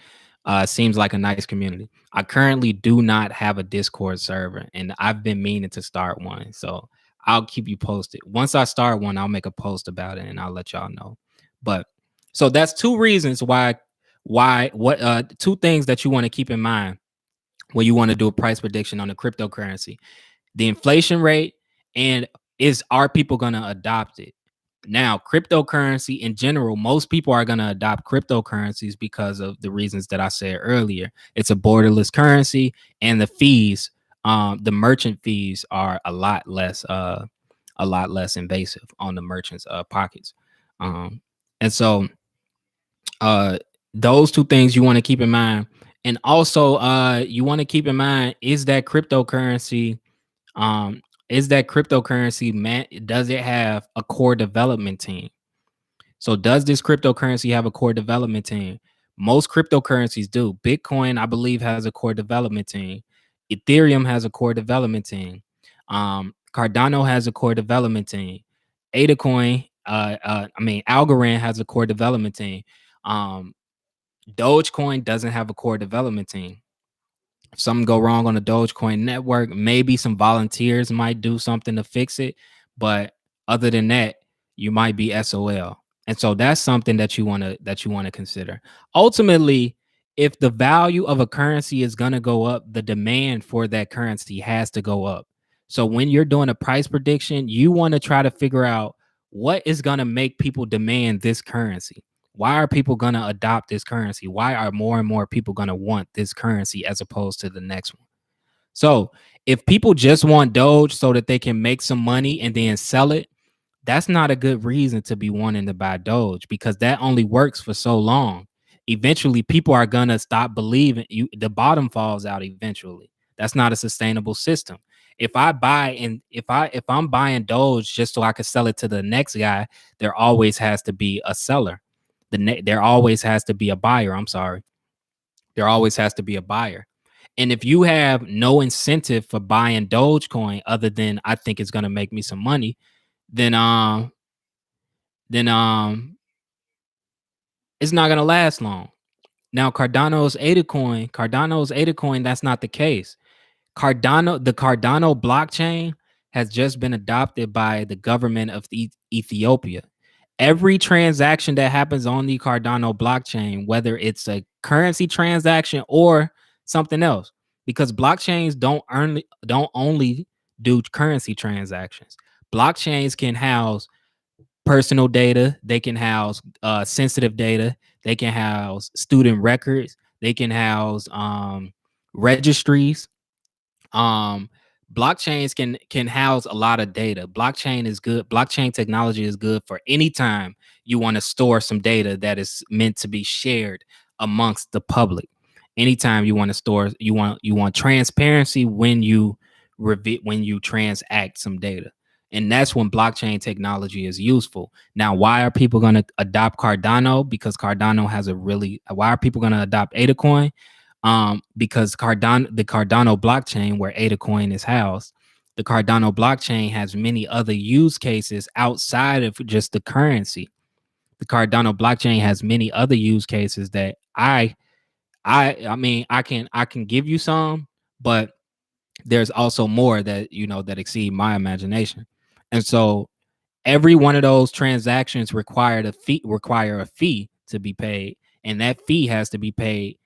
Seems like a nice community. I currently do not have a Discord server, and I've been meaning to start one. So I'll keep you posted. Once I start one, I'll make a post about it and I'll let y'all know. But so that's two reasons why what two things that you want to keep in mind when you want to do a price prediction on the cryptocurrency. The inflation rate, and are people going to adopt it? Now, cryptocurrency in general, most people are going to adopt cryptocurrencies because of the reasons that I said earlier. It's a borderless currency, and the merchant fees are a lot less invasive on the merchants' pockets. And so, uh, those two things you want to keep in mind, and also, you want to keep in mind um, is that cryptocurrency, man, does it have a core development team? So does this cryptocurrency have a core development team? Most cryptocurrencies do. Bitcoin, I believe, has a core development team. Ethereum has a core development team. Cardano has a core development team. Adacoin, Algorand has a core development team. Um, Dogecoin doesn't have a core development team. If something go wrong on the Dogecoin network, maybe some volunteers might do something to fix it, but other than that, you might be SOL. And so that's something that you want to consider. Ultimately, if the value of a currency is going to go up, the demand for that currency has to go up. So when you're doing a price prediction, you want to try to figure out what is going to make people demand this currency. Why are people going to adopt this currency? Why are more and more people going to want this currency as opposed to the next one? So if people just want Doge so that they can make some money and then sell it, that's not a good reason to be wanting to buy Doge, because that only works for so long. Eventually, people are gonna stop believing you. The bottom falls out eventually. That's not a sustainable system. If I'm buying Doge just so I can sell it to the next guy, there always has to be a seller. There always has to be a buyer. I'm sorry. There always has to be a buyer. And if you have no incentive for buying Dogecoin other than I think it's gonna make me some money, then then it's not gonna last long. Now Cardano's ADA coin, that's not the case. The Cardano blockchain has just been adopted by the government of Ethiopia. Every transaction that happens on the Cardano blockchain, whether it's a currency transaction or something else, because blockchains don't only do currency transactions. Blockchains can house personal data, they can house sensitive data, they can house student records, they can house registries. um Blockchains can house a lot of data. Blockchain technology is good for any time you want to store some data that is meant to be shared amongst the public. Anytime you want to store, you want transparency when you transact some data. And that's when blockchain technology is useful. Now, why are people going to adopt Cardano? Because Cardano has why are people going to adopt Adacoin? Because the Cardano blockchain, where Adacoin is housed, The Cardano blockchain has many other use cases outside of just the currency. The Cardano blockchain has many other use cases that I mean I can give you some, but there's also more that that exceed my imagination. And so every one of those transactions require a fee to be paid, and that fee has to be paid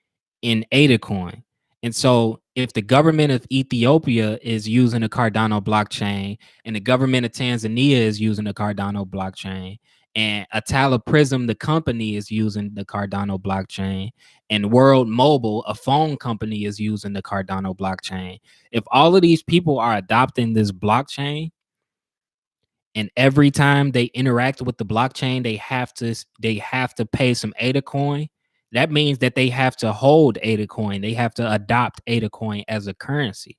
in ADA coin. And so if the government of Ethiopia is using the Cardano blockchain, and the government of Tanzania is using the Cardano blockchain, and Atala Prism, the company, is using the Cardano blockchain, and World Mobile, a phone company, is using the Cardano blockchain. If all of these people are adopting this blockchain, and every time they interact with the blockchain, they have to pay some ADA coin. That means that they have to hold ADA coin. They have to adopt ADA coin as a currency,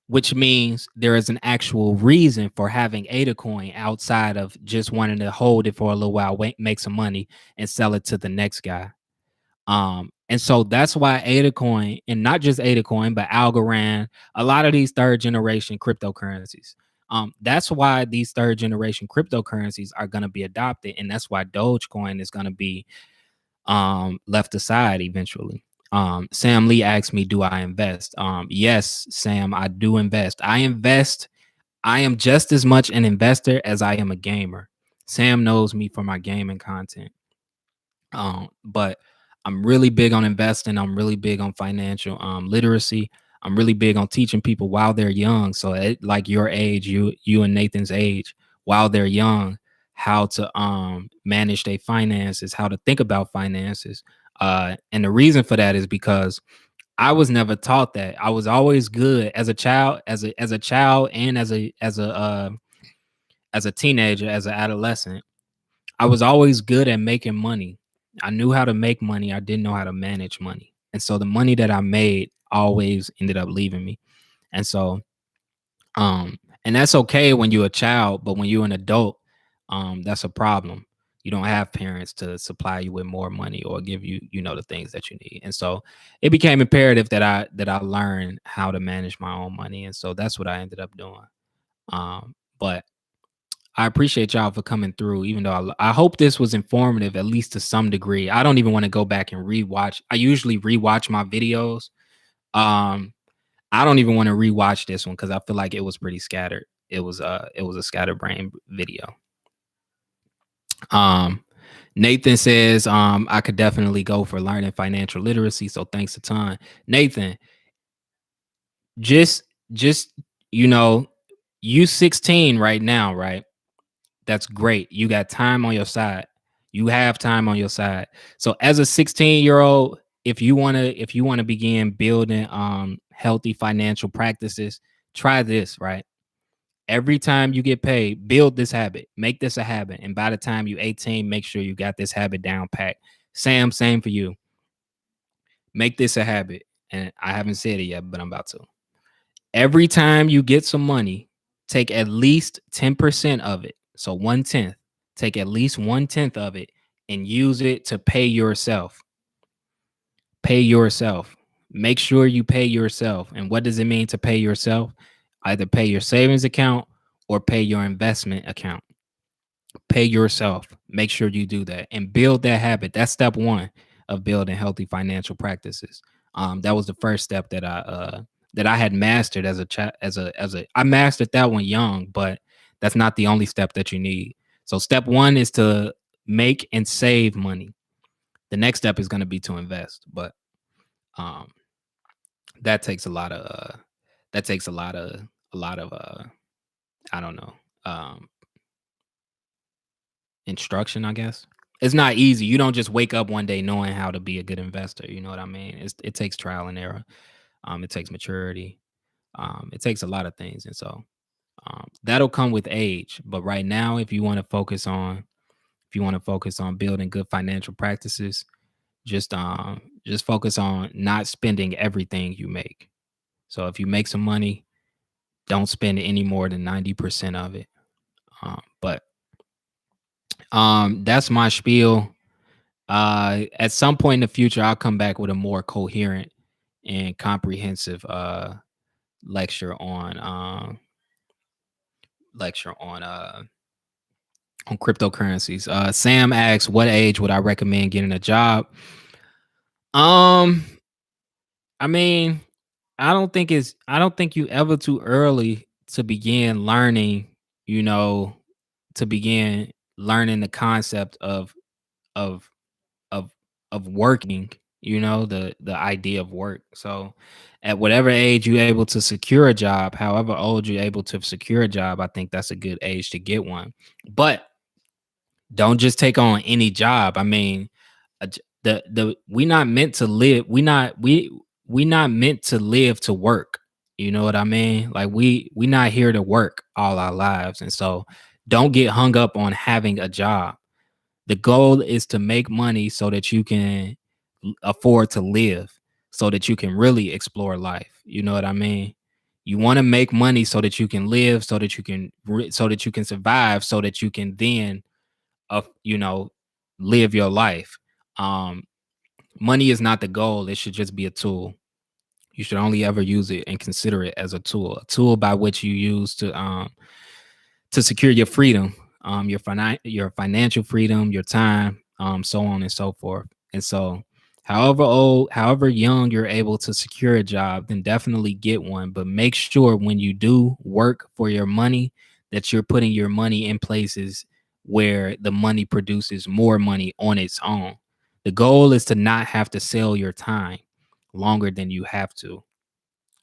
which means there is an actual reason for having ADA coin outside of just wanting to hold it for a little while, wait, make some money, and sell it to the next guy. And so that's why ADA coin, and not just ADA coin, but Algorand, a lot of these third generation cryptocurrencies. That's why these third generation cryptocurrencies are going to be adopted, and that's why Dogecoin is going to be left aside eventually. Sam Lee asked me, do I invest? Yes, Sam, I do invest. I invest. I am just as much an investor as I am a gamer. Sam knows me for my gaming content. But I'm really big on investing. I'm really big on financial literacy. I'm really big on teaching people while they're young. So like your age, you and Nathan's age, while they're young, how to manage their finances, how to think about finances. And the reason for that is because I was never taught that. I was always good as a child, as a child, and as a teenager, as an adolescent. I was always good at making money. I knew how to make money. I didn't know how to manage money. And so the money that I made always ended up leaving me. And so and that's okay when you're a child, but when you're an adult, that's a problem. You don't have parents to supply you with more money or give you, the things that you need. And so it became imperative that I learn how to manage my own money. And so that's what I ended up doing. But I appreciate y'all for coming through, even though I hope this was informative, at least to some degree. I don't even want to go back and rewatch. I usually rewatch my videos. Um, I don't even want to rewatch this one because I feel like it was pretty scattered. It was a scatterbrain video. Um, Nathan says, I could definitely go for learning financial literacy. So thanks a ton. Nathan, just just you know, you 16 right now, right? That's great. You got time on your side. You have time on your side. So as a 16-year-old, if you want to begin building healthy financial practices, try this, right? Every time you get paid, build this habit. Make this a habit. And by the time you 18, make sure you got this habit down pat. Sam, same for you. Make this a habit. And I haven't said it yet, but I'm about to. Every time you get some money, take at least 10% of it. So 1/10. Take at least 1/10 of it and use it to pay yourself. Pay yourself. Make sure you pay yourself. And what does it mean to pay yourself? Either pay your savings account or pay your investment account. Pay yourself. Make sure you do that and build that habit. That's step one of building healthy financial practices. That was the first step that I had mastered as a chat as a I mastered that one young, but that's not the only step that you need. So step one is to make and save money. The next step is going to be to invest, but um, that takes a lot of I don't know, um, instruction, I guess. It's not easy. You don't just wake up one day knowing how to be a good investor. You know what I mean? It takes trial and error. It takes maturity. It takes a lot of things, and so that'll come with age. But right now, if you want to focus on building good financial practices, just focus on not spending everything you make. So if you make some money, don't spend any more than 90% of it. But that's my spiel. At some point in the future, I'll come back with a more coherent and comprehensive lecture lecture on cryptocurrencies. Sam asks, "What age would I recommend getting a job?" Um, I mean, I don't think you ever too early to begin learning. You know, to begin learning the concept of of of working, the idea of work. So at whatever age you're able to secure a job, however old you're able to secure a job, I think that's a good age to get one. But don't just take on any job. I mean, the we not meant to live. We not meant to live to work. You know what I mean? Like we not here to work all our lives, and so don't get hung up on having a job. The goal is to make money so that you can afford to live, so that you can really explore life. You know what I mean? You want to make money so that you can live, so that you can so that you can survive, so that you can then of live your life. Um Money is not the goal, it should just be a tool. You should only ever use it and consider it as a tool by which you use to secure your freedom, your financial freedom, your time, so on and so forth. And so, however old, however young you're able to secure a job, then definitely get one. But make sure when you do work for your money, that you're putting your money in places where the money produces more money on its own. The goal is to not have to sell your time longer than you have to.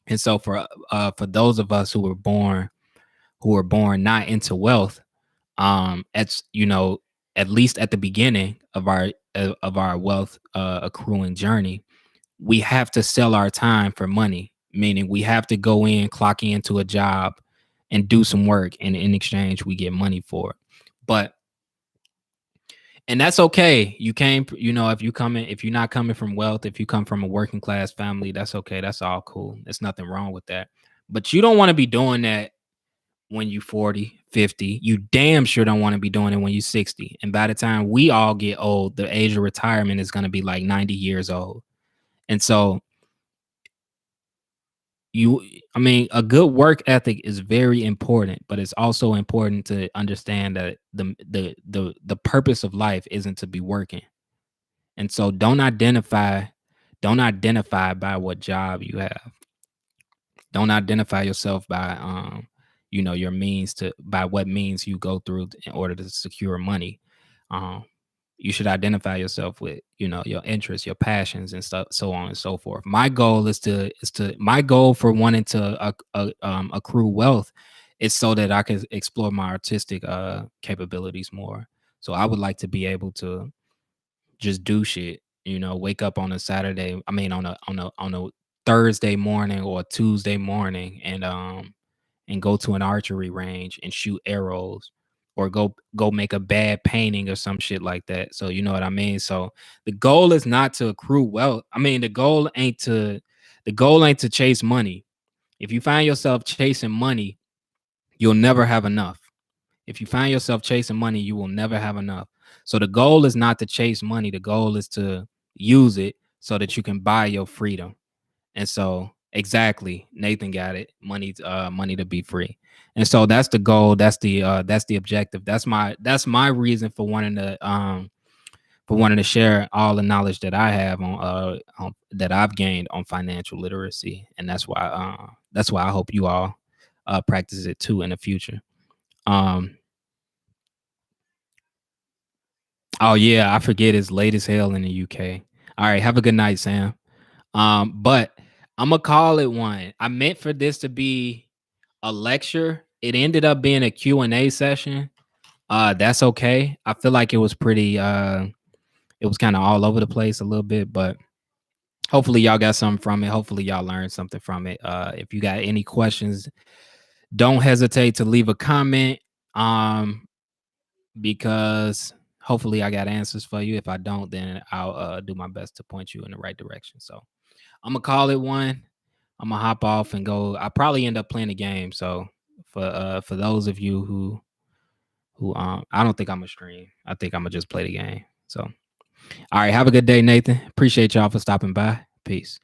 And so, for those of us who were born not into wealth, at at least at the beginning of our wealth accruing journey, we have to sell our time for money, meaning we have to go in, clock into a job and do some work, and in exchange we get money for it. But and that's okay. You came, if you're not coming from wealth, if you come from a working class family, that's okay. That's all cool. There's nothing wrong with that. But you don't want to be doing that when you 40, 50. You damn sure don't want to be doing it when you're 60. And by the time we all get old, the age of retirement is going to be like 90 years old. And so I mean, a good work ethic is very important, but it's also important to understand that the purpose of life isn't to be working. And so don't identify by what job you have. Don't identify yourself by your means to by what means you go through in order to secure money. um you should identify yourself with your interests, your passions, and stuff, so on and so forth. My goal for wanting to accrue wealth is so that I can explore my artistic capabilities more. So I would like to be able to just do shit. Wake up on a Saturday. I mean, on a Thursday morning or a Tuesday morning, and go to an archery range and shoot arrows, or go make a bad painting or some shit like that. So you know what I mean. So the goal is not to accrue wealth. I mean, the goal ain't to chase money. If you find yourself chasing money, you'll never have enough. If you find yourself chasing money, you will never have enough. So the goal is not to chase money. The goal is to use it so that you can buy your freedom. And so exactly, Nathan got it. Money to be free. And so that's the goal. That's the objective. That's my reason for wanting to share all the knowledge that I have on that I've gained on financial literacy. And that's why I hope you all practice it too in the future. Um Oh yeah, I forget it's late as hell in the UK. All right, have a good night, Sam. But I'm gonna call it one. I meant for this to be a lecture. It ended up being a Q&A session. That's okay. I feel like it was kind of all over the place a little bit, but hopefully y'all got something from it. Hopefully y'all learned something from it. If you got any questions, don't hesitate to leave a comment. Um, because hopefully I got answers for you. If I don't, then I'll do my best to point you in the right direction. So I'm gonna call it one. I'm gonna hop off and go. I probably end up playing a game. So for those of you who I don't think I'm gonna stream. I think I'm gonna just play the game. So all right, have a good day, Nathan. Appreciate y'all for stopping by. Peace.